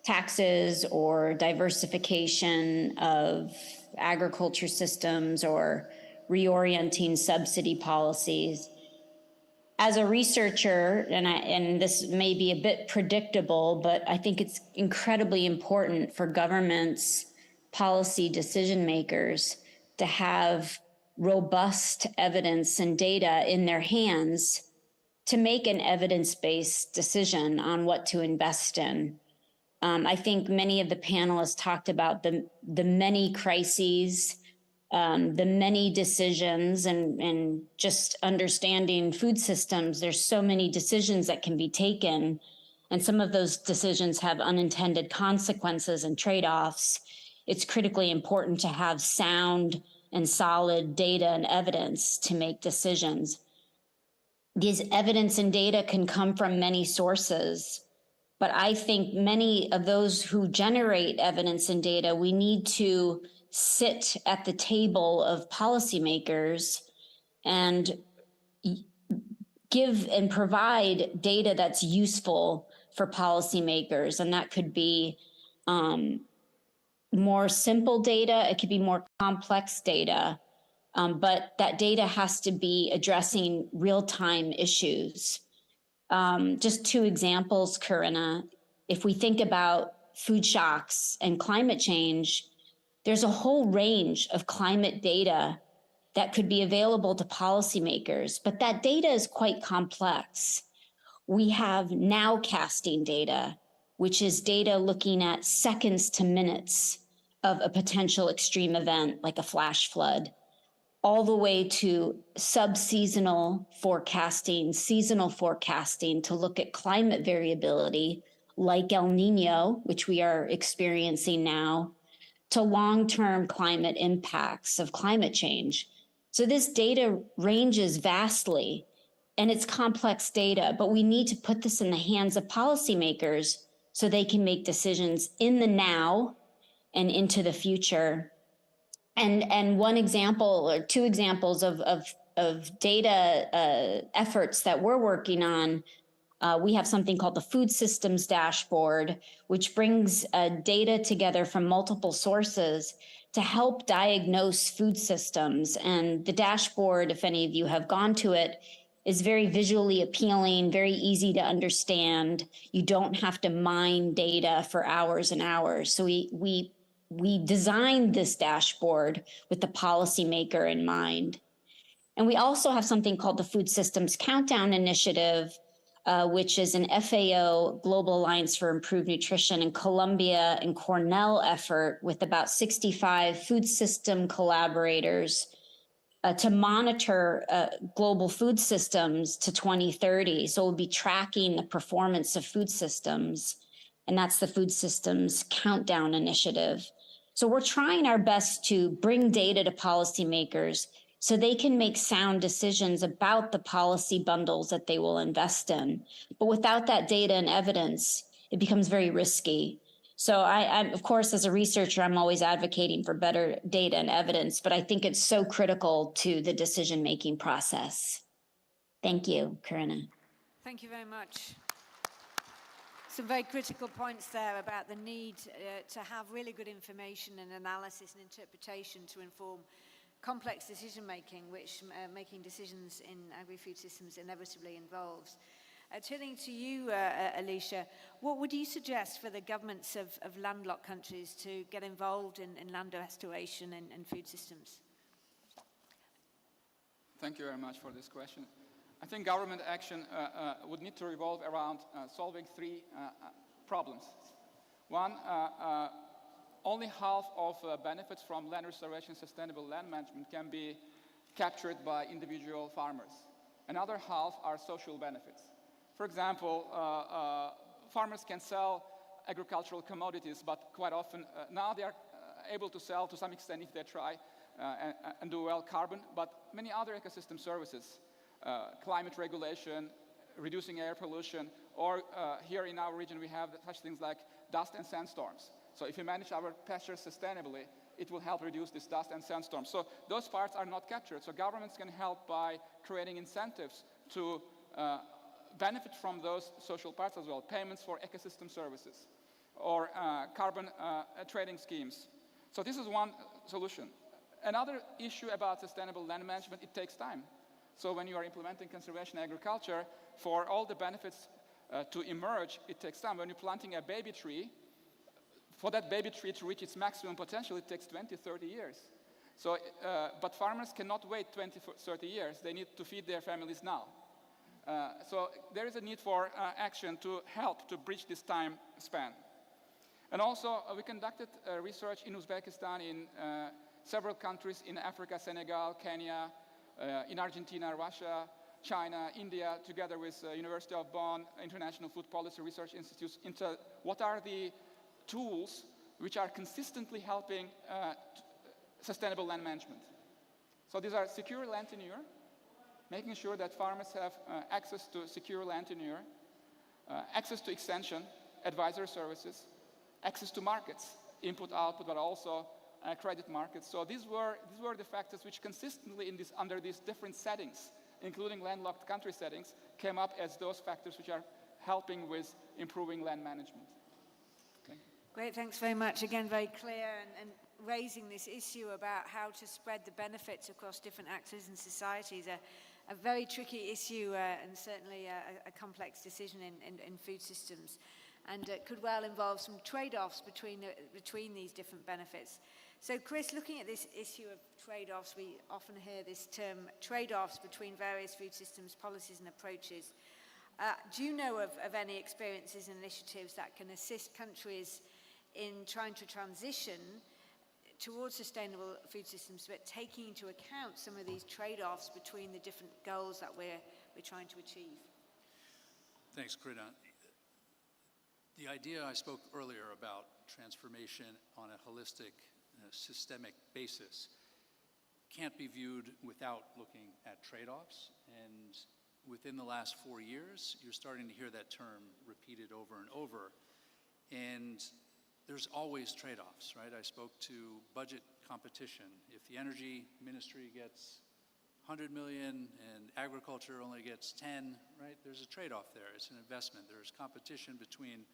taxes or diversification of agriculture systems or reorienting subsidy policies, as a researcher, and this may be a bit predictable, but I think it's incredibly important for governments, policy decision makers, to have robust evidence and data in their hands to make an evidence-based decision on what to invest in. I think many of the panelists talked about the many crises, the many decisions, and just understanding food systems. There's so many decisions that can be taken, and some of those decisions have unintended consequences and trade-offs. It's critically important to have sound and solid data and evidence to make decisions. These evidence and data can come from many sources, but I think many of those who generate evidence and data, we need to sit at the table of policymakers and give and provide data that's useful for policymakers. And that could be more simple data, it could be more complex data, but that data has to be addressing real-time issues. Just two examples, Corinna. If we think about food shocks and climate change, there's a whole range of climate data that could be available to policymakers, but that data is quite complex. We have nowcasting data, which is data looking at seconds to minutes of a potential extreme event like a flash flood. all the way to sub-seasonal forecasting, seasonal forecasting to look at climate variability like El Nino, which we are experiencing now, to long-term climate impacts of climate change. So this data ranges vastly, and it's complex data, but we need to put this in the hands of policymakers so they can make decisions in the now and into the future. And one example or two examples of data efforts that we're working on, we have something called the Food Systems Dashboard, which brings data together from multiple sources to help diagnose food systems. And the dashboard, if any of you have gone to it, is very visually appealing, very easy to understand. You don't have to mine data for hours and hours. So we designed this dashboard with the policymaker in mind. And we also have something called the Food Systems Countdown Initiative, which is an FAO Global Alliance for Improved Nutrition in Columbia and Cornell effort with about 65 food system collaborators to monitor global food systems to 2030. So we'll be tracking the performance of food systems, and that's the Food Systems Countdown Initiative. So we're trying our best to bring data to policymakers so they can make sound decisions about the policy bundles that they will invest in. But without that data and evidence, it becomes very risky. So I'm, of course, as a researcher, I'm always advocating for better data and evidence, but I think it's so critical to the decision-making process. Thank you, Corinna. Thank you very much. Some very critical points there about the need to have really good information and analysis and interpretation to inform complex decision-making, which making decisions in agri-food systems inevitably involves. Turning to you, Alicia, what would you suggest for the governments of landlocked countries to get involved in land restoration and food systems? Thank you very much for this question. I think government action would need to revolve around solving three problems. One, only half of benefits from land restoration, sustainable land management can be captured by individual farmers. Another half are social benefits. For example, farmers can sell agricultural commodities, but quite often now they are able to sell to some extent if they try and do well carbon, but many other ecosystem services, climate regulation, reducing air pollution, or here in our region we have such things like dust and sandstorms. So if we manage our pastures sustainably, it will help reduce this dust and sandstorms. So those parts are not captured. So governments can help by creating incentives to benefit from those social parts as well, payments for ecosystem services or carbon trading schemes. So this is one solution. Another issue about sustainable land management, it takes time. So when you are implementing conservation agriculture, for all the benefits to emerge, it takes time. When you're planting a baby tree, for that baby tree to reach its maximum potential, it takes 20, 30 years. So, but farmers cannot wait 20, 30 years. They need to feed their families now. So there is a need for action to help to bridge this time span. And also, we conducted research in Uzbekistan, in several countries in Africa, Senegal, Kenya, in Argentina, Russia, China, India, together with University of Bonn, International Food Policy Research Institutes, into what are the tools which are consistently helping sustainable land management. So these are secure land tenure, making sure that farmers have access to secure land tenure, access to extension, advisory services, access to markets, input, output, but also credit markets. So these were the factors which consistently under these different settings, including landlocked country settings, came up as those factors which are helping with improving land management. Okay. Great, thanks very much. Again, very clear and raising this issue about how to spread the benefits across different actors and societies. A very tricky issue and certainly a complex decision in food systems. And it could well involve some trade-offs between these different benefits. So Chris, looking at this issue of trade-offs, we often hear this term trade-offs between various food systems, policies and approaches. Do you know of any experiences and initiatives that can assist countries in trying to transition towards sustainable food systems, but taking into account some of these trade-offs between the different goals that we're trying to achieve? Thanks, Karina. The idea I spoke earlier about transformation on a holistic, systemic basis can't be viewed without looking at trade-offs. And within the last 4 years, you're starting to hear that term repeated over and over. And there's always trade-offs, right? I spoke to budget competition. If the energy ministry gets 100 million and agriculture only gets 10, right? There's a trade-off there. It's an investment. There's competition between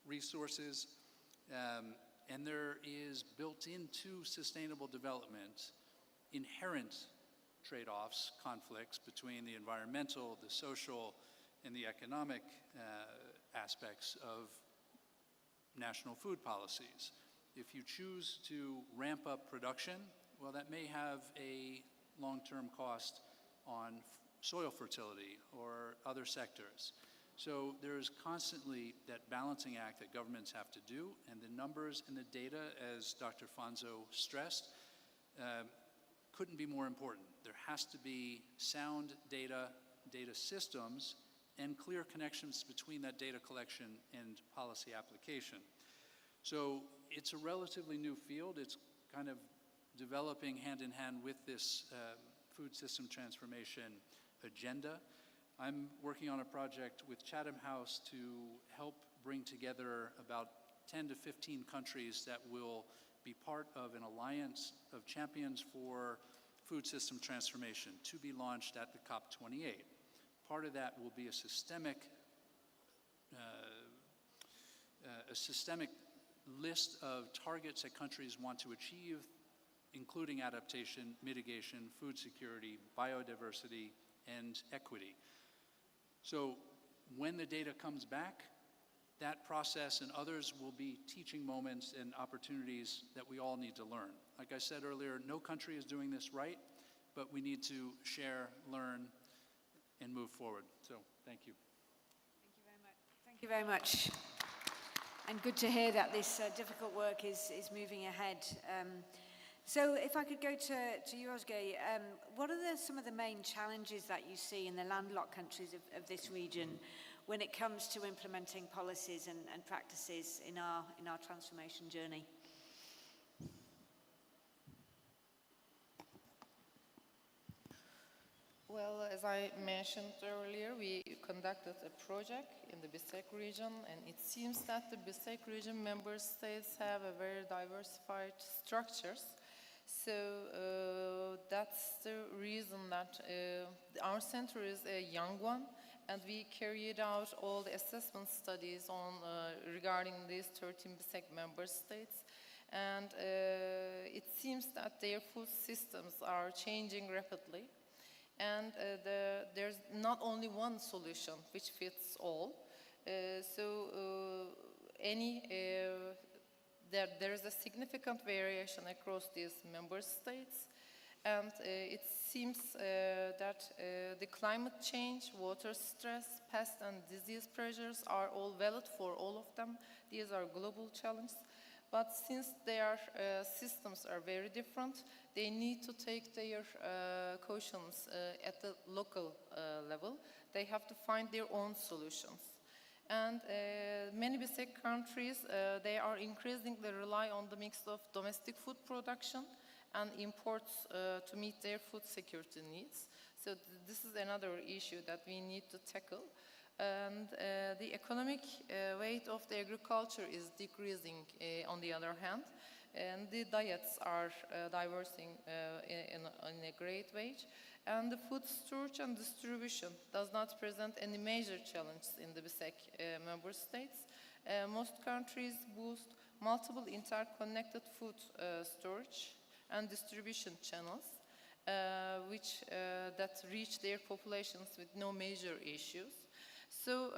resources, and there is built into sustainable development inherent trade-offs, conflicts between the environmental, the social, and the economic aspects of national food policies. If you choose to ramp up production, well, that may have a long-term cost on soil fertility or other sectors. So there's constantly that balancing act that governments have to do, and the numbers and the data, as Dr. Fonzo stressed, couldn't be more important. There has to be sound data systems, and clear connections between that data collection and policy application. So it's a relatively new field. It's kind of developing hand in hand with this food system transformation agenda. I'm working on a project with Chatham House to help bring together about 10 to 15 countries that will be part of an alliance of champions for food system transformation to be launched at the COP28. Part of that will be a systemic list of targets that countries want to achieve, including adaptation, mitigation, food security, biodiversity, and equity. So when the data comes back, that process and others will be teaching moments and opportunities that we all need to learn. Like I said earlier, no country is doing this right, but we need to share, learn, and move forward. So thank you. Thank you very much. And good to hear that this difficult work is moving ahead. So if I could go to you, Özge, what are some of the main challenges that you see in the landlocked countries of this region when it comes to implementing policies and practices in our transformation journey? Well, as I mentioned earlier, we conducted a project in the BISEC region, and it seems that the BISEC region member states have a very diversified structures. So that's the reason that our center is a young one, and we carried out all the assessment studies on regarding these 13 BISEC member states. And it seems that their food systems are changing rapidly. And there's not only one solution which fits all. There is a significant variation across these member states. And it seems that the climate change, water stress, pest and disease pressures are all valid for all of them. These are global challenges. But since their systems are very different, they need to take their cautions at the local level. They have to find their own solutions. And many BISEC countries, they are increasingly rely on the mix of domestic food production and imports to meet their food security needs. So this is another issue that we need to tackle. And the economic weight of the agriculture is decreasing on the other hand, and the diets are diversing in a great way. And the food storage and distribution does not present any major challenges in the BISEC member states. Most countries boost multiple interconnected food storage and distribution channels, that reach their populations with no major issues. So,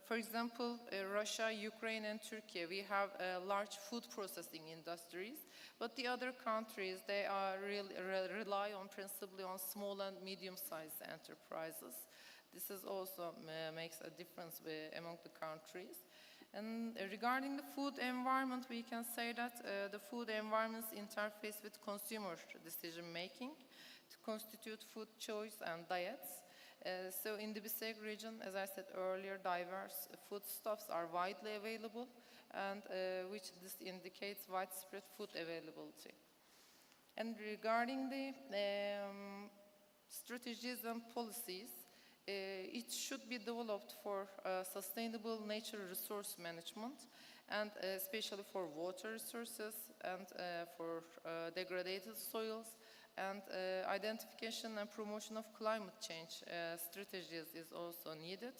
for example, Russia, Ukraine, and Turkey, we have large food processing industries, but the other countries, they are rely on principally on small and medium-sized enterprises. This is also makes a difference among the countries. And regarding the food environment, we can say that the food environments interface with consumer decision making to constitute food choice and diets. So in the BISEG region, as I said earlier, diverse foodstuffs are widely available, and which this indicates widespread food availability. And regarding the strategies and policies, it should be developed for sustainable natural resource management, and especially for water resources and for degraded soils, and identification and promotion of climate change strategies is also needed.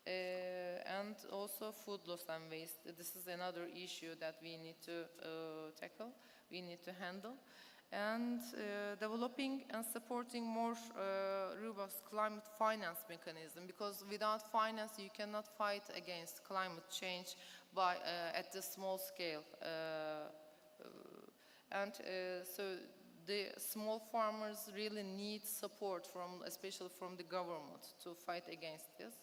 And also food loss and waste. This is another issue that we need to tackle, we need to handle. And developing and supporting more robust climate finance mechanism, because without finance you cannot fight against climate change by at the small scale. So the small farmers really need support from, especially from the government, to fight against this.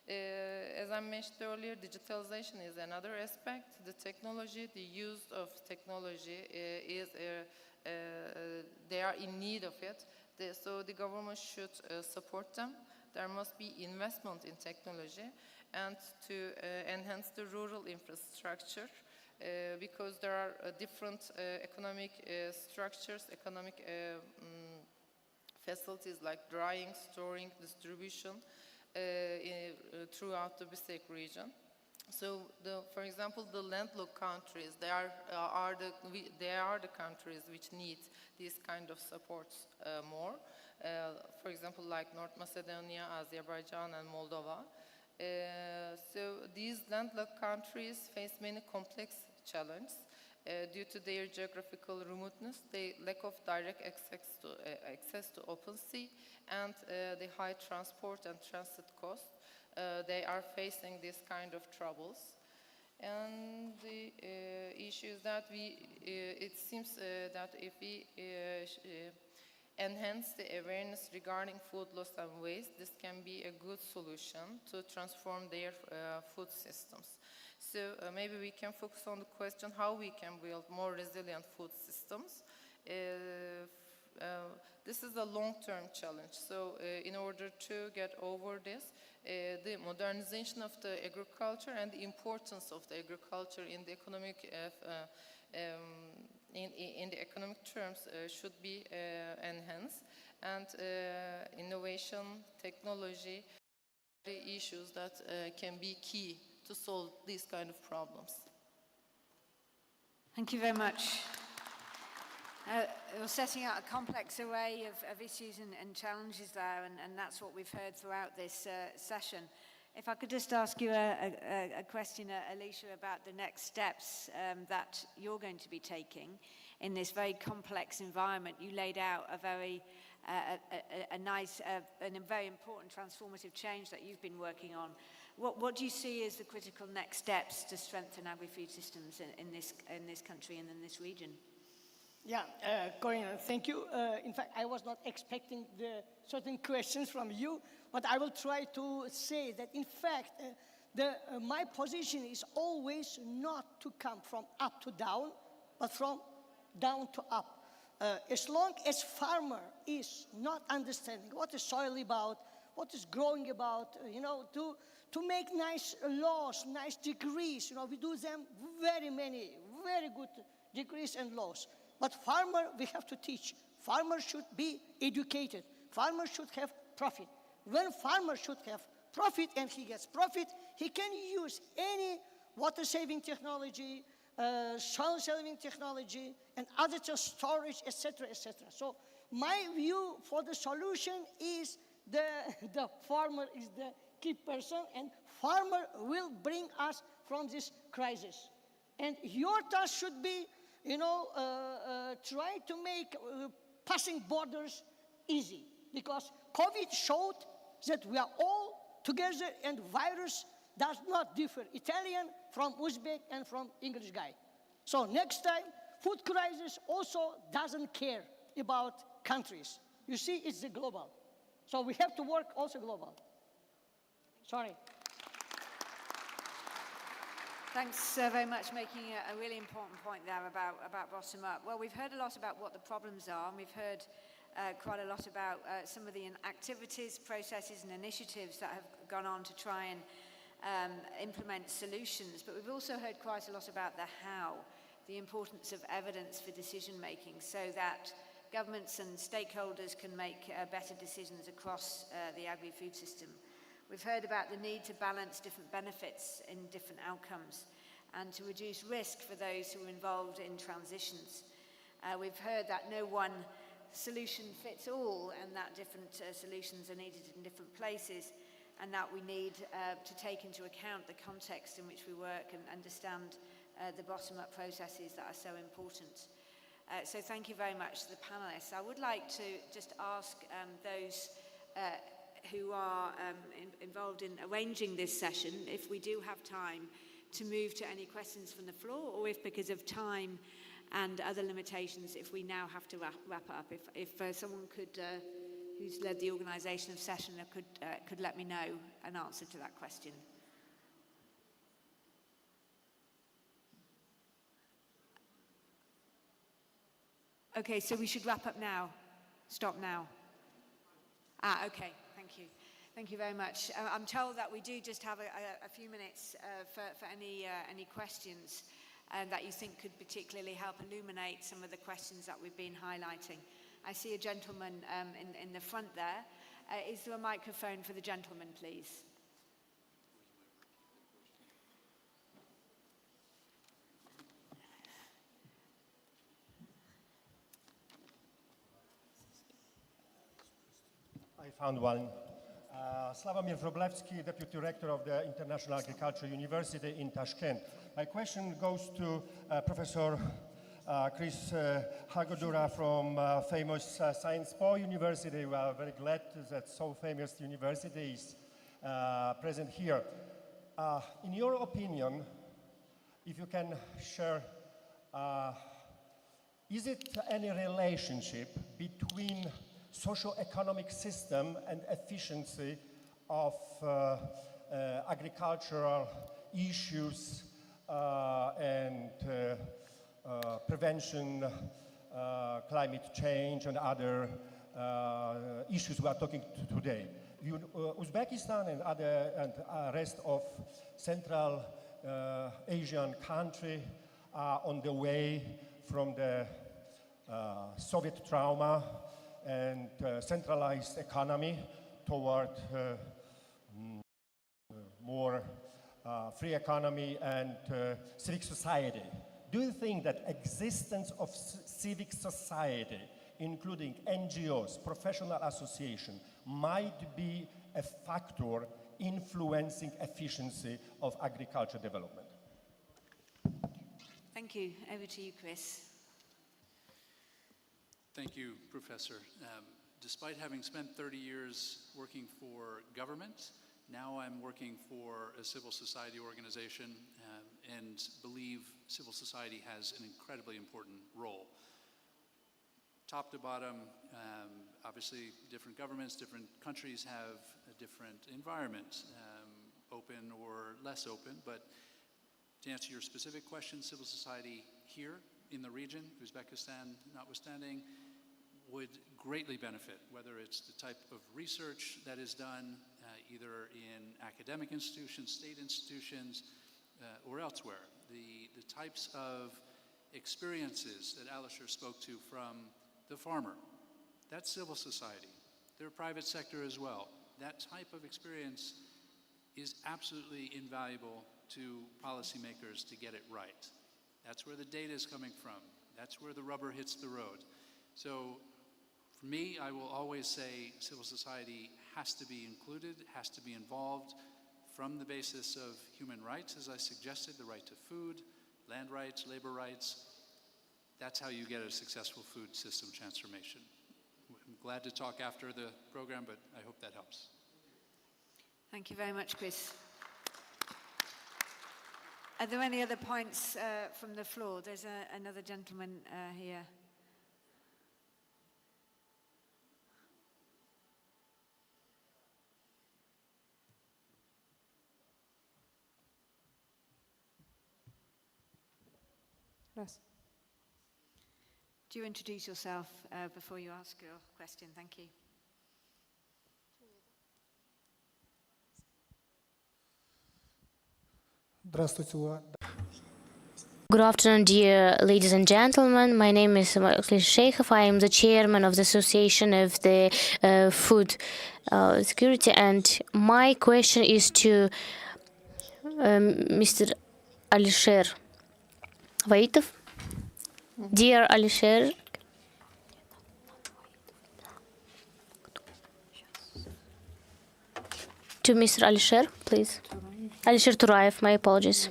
As I mentioned earlier, digitalization is another aspect. The technology, the use of technology is they are in need of it. So the government should support them. There must be investment in technology and to enhance the rural infrastructure because there are different economic structures, economic facilities like drying, storing, distribution throughout the BISEG region. So, for example, the landlocked countries, they are the countries which need these kind of supports more. For example, like North Macedonia, Azerbaijan, and Moldova. So these landlocked countries face many complex challenges due to their geographical remoteness, the lack of direct access to open sea, and the high transport and transit costs. They are facing these kind of troubles. And the issue is that it seems that if we enhance the awareness regarding food loss and waste, this can be a good solution to transform their food systems. So maybe we can focus on the question how we can build more resilient food systems. This is a long-term challenge. So in order to get over this, the modernization of the agriculture and the importance of the agriculture in the economic in the economic terms should be enhanced, and innovation, technology, the issues that can be key to solve these kind of problems. Thank you very much. You're setting out a complex array of issues and challenges there, and that's what we've heard throughout this session. If I could just ask you a question, Alicia, about the next steps that you're going to be taking in this very complex environment. You laid out a very nice and a very important transformative change that you've been working on. What do you see as the critical next steps to strengthen agri-food systems in this country and in this region? Yeah, Corinne, thank you. In fact, I was not expecting the certain questions from you, but I will try to say that, in fact, my position is always not to come from up to down, but from down to up. As long as farmer is not understanding what is soil about, what is growing about, to make nice laws, nice degrees, we do them very good degrees and laws. But farmer, we have to teach. Farmer should be educated. Farmer should have profit. When farmer should have profit and he gets profit, he can use any water-saving technology, soil-saving technology, and other storage, etc., etc. So my view for the solution is the farmer is the key person, and farmer will bring us from this crisis. And your task should be try to make passing borders easy, because COVID showed that we are all together and virus does not differ Italian from Uzbek and from English guy. So next time, food crisis also doesn't care about countries. You see, it's the global. So we have to work also global. Sorry. Thanks very much, making a really important point there about bottom up. Well, we've heard a lot about what the problems are, and we've heard quite a lot about some of the activities, processes, and initiatives that have gone on to try and implement solutions. But we've also heard quite a lot about the how, the importance of evidence for decision making, so that governments and stakeholders can make better decisions across the agri-food system. We've heard about the need to balance different benefits in different outcomes and to reduce risk for those who are involved in transitions. We've heard that no one solution fits all and that different solutions are needed in different places, and that we need to take into account the context in which we work and understand the bottom-up processes that are so important. So thank you very much to the panelists. I would like to just ask those who are involved in arranging this session, if we do have time, to move to any questions from the floor, or if because of time and other limitations, if we now have to wrap up. If someone could, who's led the organisation of session, could let me know an answer to that question. Okay, so we should wrap up now. Stop now. Okay, thank you. Thank you very much. I'm told that we do just have a few minutes for any questions that you think could particularly help illuminate some of the questions that we've been highlighting. I see a gentleman in the front there. Is there a microphone for the gentleman, please? I found one. Slavomir Wroblewski, Deputy Rector of the International Agricultural University in Tashkent. My question goes to Professor Chris Hagodura from famous Science Po University. We are very glad that so famous university is present here. In your opinion, if you can share, is it any relationship between socio-economic system and efficiency of agricultural issues and prevention, climate change, and other issues we are talking to today? Uzbekistan and rest of Central Asian country are on the way from the Soviet trauma and centralized economy toward more free economy and civic society. Do you think that existence of civic society, including NGOs, professional association, might be a factor influencing efficiency of agriculture development? Thank you. Over to you, Chris. Thank you, Professor. Despite having spent 30 years working for government, now I'm working for a civil society organization and believe civil society has an incredibly important role. Top to bottom, obviously different governments, different countries have a different environment, open or less open, but to answer your specific question, civil society here in the region, Uzbekistan notwithstanding, would greatly benefit, whether it's the type of research that is done either in academic institutions, state institutions, or elsewhere. The types of experiences that Alisher spoke to from the farmer, that's civil society. They're private sector as well. That type of experience is absolutely invaluable to policymakers to get it right. That's where the data is coming from. That's where the rubber hits the road. So for me, I will always say civil society has to be included, has to be involved from the basis of human rights, as I suggested, the right to food, land rights, labor rights. That's how you get a successful food system transformation. I'm glad to talk after the program, but I hope that helps. Thank you very much, Chris. Are there any other points from the floor? There's another gentleman here. Раз. Do you introduce yourself before you ask your question? Thank you. Здравствуйте. Good afternoon, dear ladies and gentlemen. My name is Sheikh. I am the chairman of the Association of the Food Security, and my question is to Mr. Alisher Vaitov. Dear Alisher, to Mr. Alisher, please. Alisher Turaev, my apologies.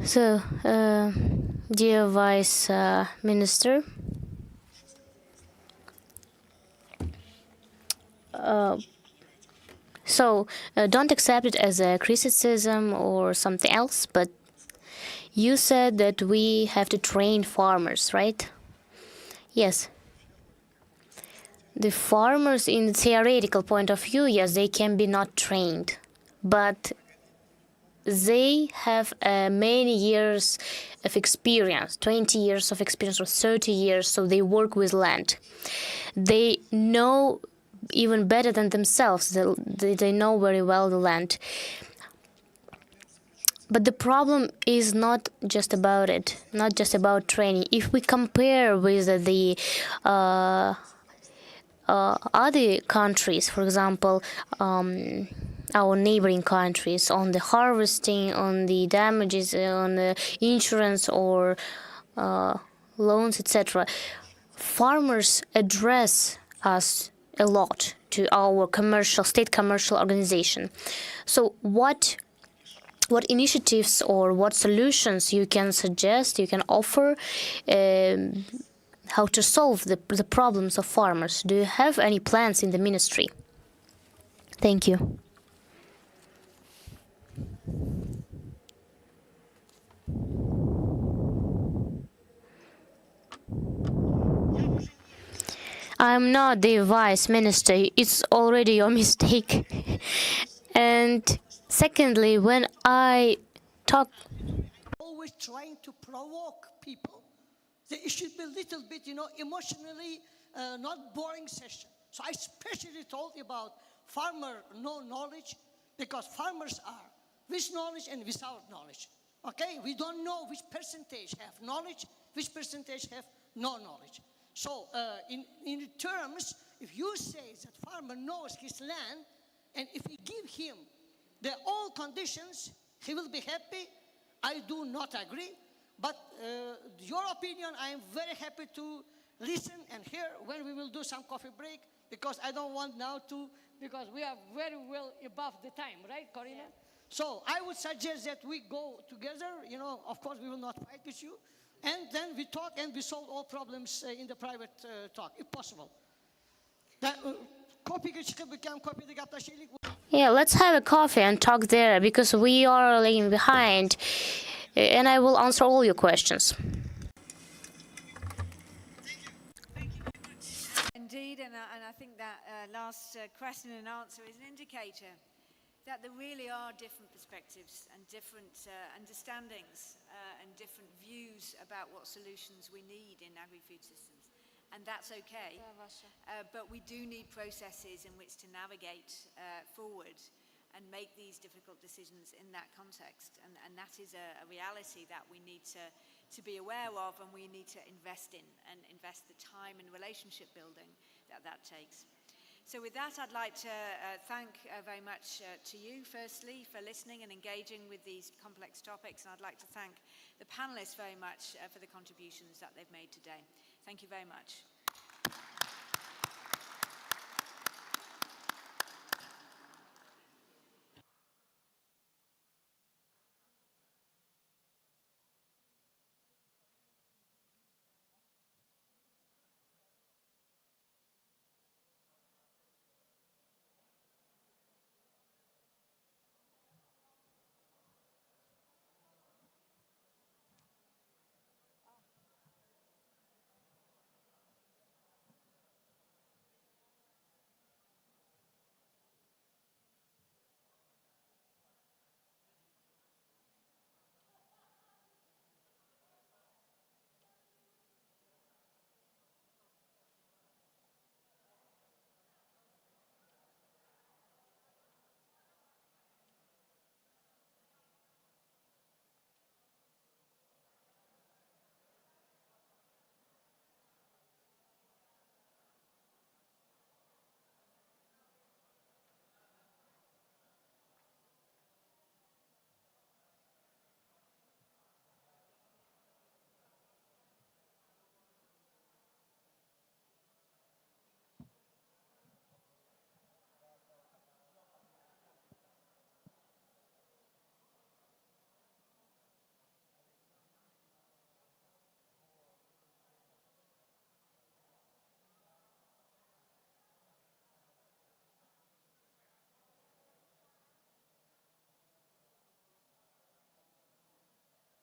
So, dear Vice Minister, don't accept it as a criticism or something else, but you said that we have to train farmers, right? Yes. The farmers, in the theoretical point of view, yes, they can be not trained, but they have many years of experience, 20 years of experience or 30 years, so they work with land. They know even better than themselves. They know very well the land. But the problem is not just about it, not just about training. If we compare with the other countries, for example, our neighboring countries, on the harvesting, on the damages, on the insurance or loans, etc., farmers address us a lot to our state commercial organization. So what initiatives or what solutions you can suggest, you can offer, how to solve the problems of farmers? Do you have any plans in the ministry? Thank you. I'm not the vice minister. It's already your mistake. And secondly, when I talk... Always trying to provoke people. It should be a little bit, emotionally not boring session. So I especially told about farmer no knowledge, because farmers are with knowledge and without knowledge. Okay, we don't know which percentage have knowledge, which percentage have no knowledge. So in terms, if you say that farmer knows his land, and if we give him all conditions, he will be happy, I do not agree. But your opinion, I am very happy to listen and hear when we will do some coffee break, because I don't want now to, because we are very well above the time, right, Corina? Yeah. So I would suggest that we go together, of course we will not fight with you, and then we talk and we solve all problems in the private talk, if possible. Yeah, let's have a coffee and talk there, because we are lagging behind, and I will answer all your questions. Indeed, and I think that last question and answer is an indicator that there really are different perspectives and different understandings and different views about what solutions we need in agri-food systems. And that's okay. But we do need processes in which to navigate forward and make these difficult decisions in that context. And that is a reality that we need to be aware of, and we need to invest in, and invest the time and relationship building that takes. So with that, I'd like to thank very much to you, firstly, for listening and engaging with these complex topics. And I'd like to thank the panelists very much for the contributions that they've made today. Thank you very much.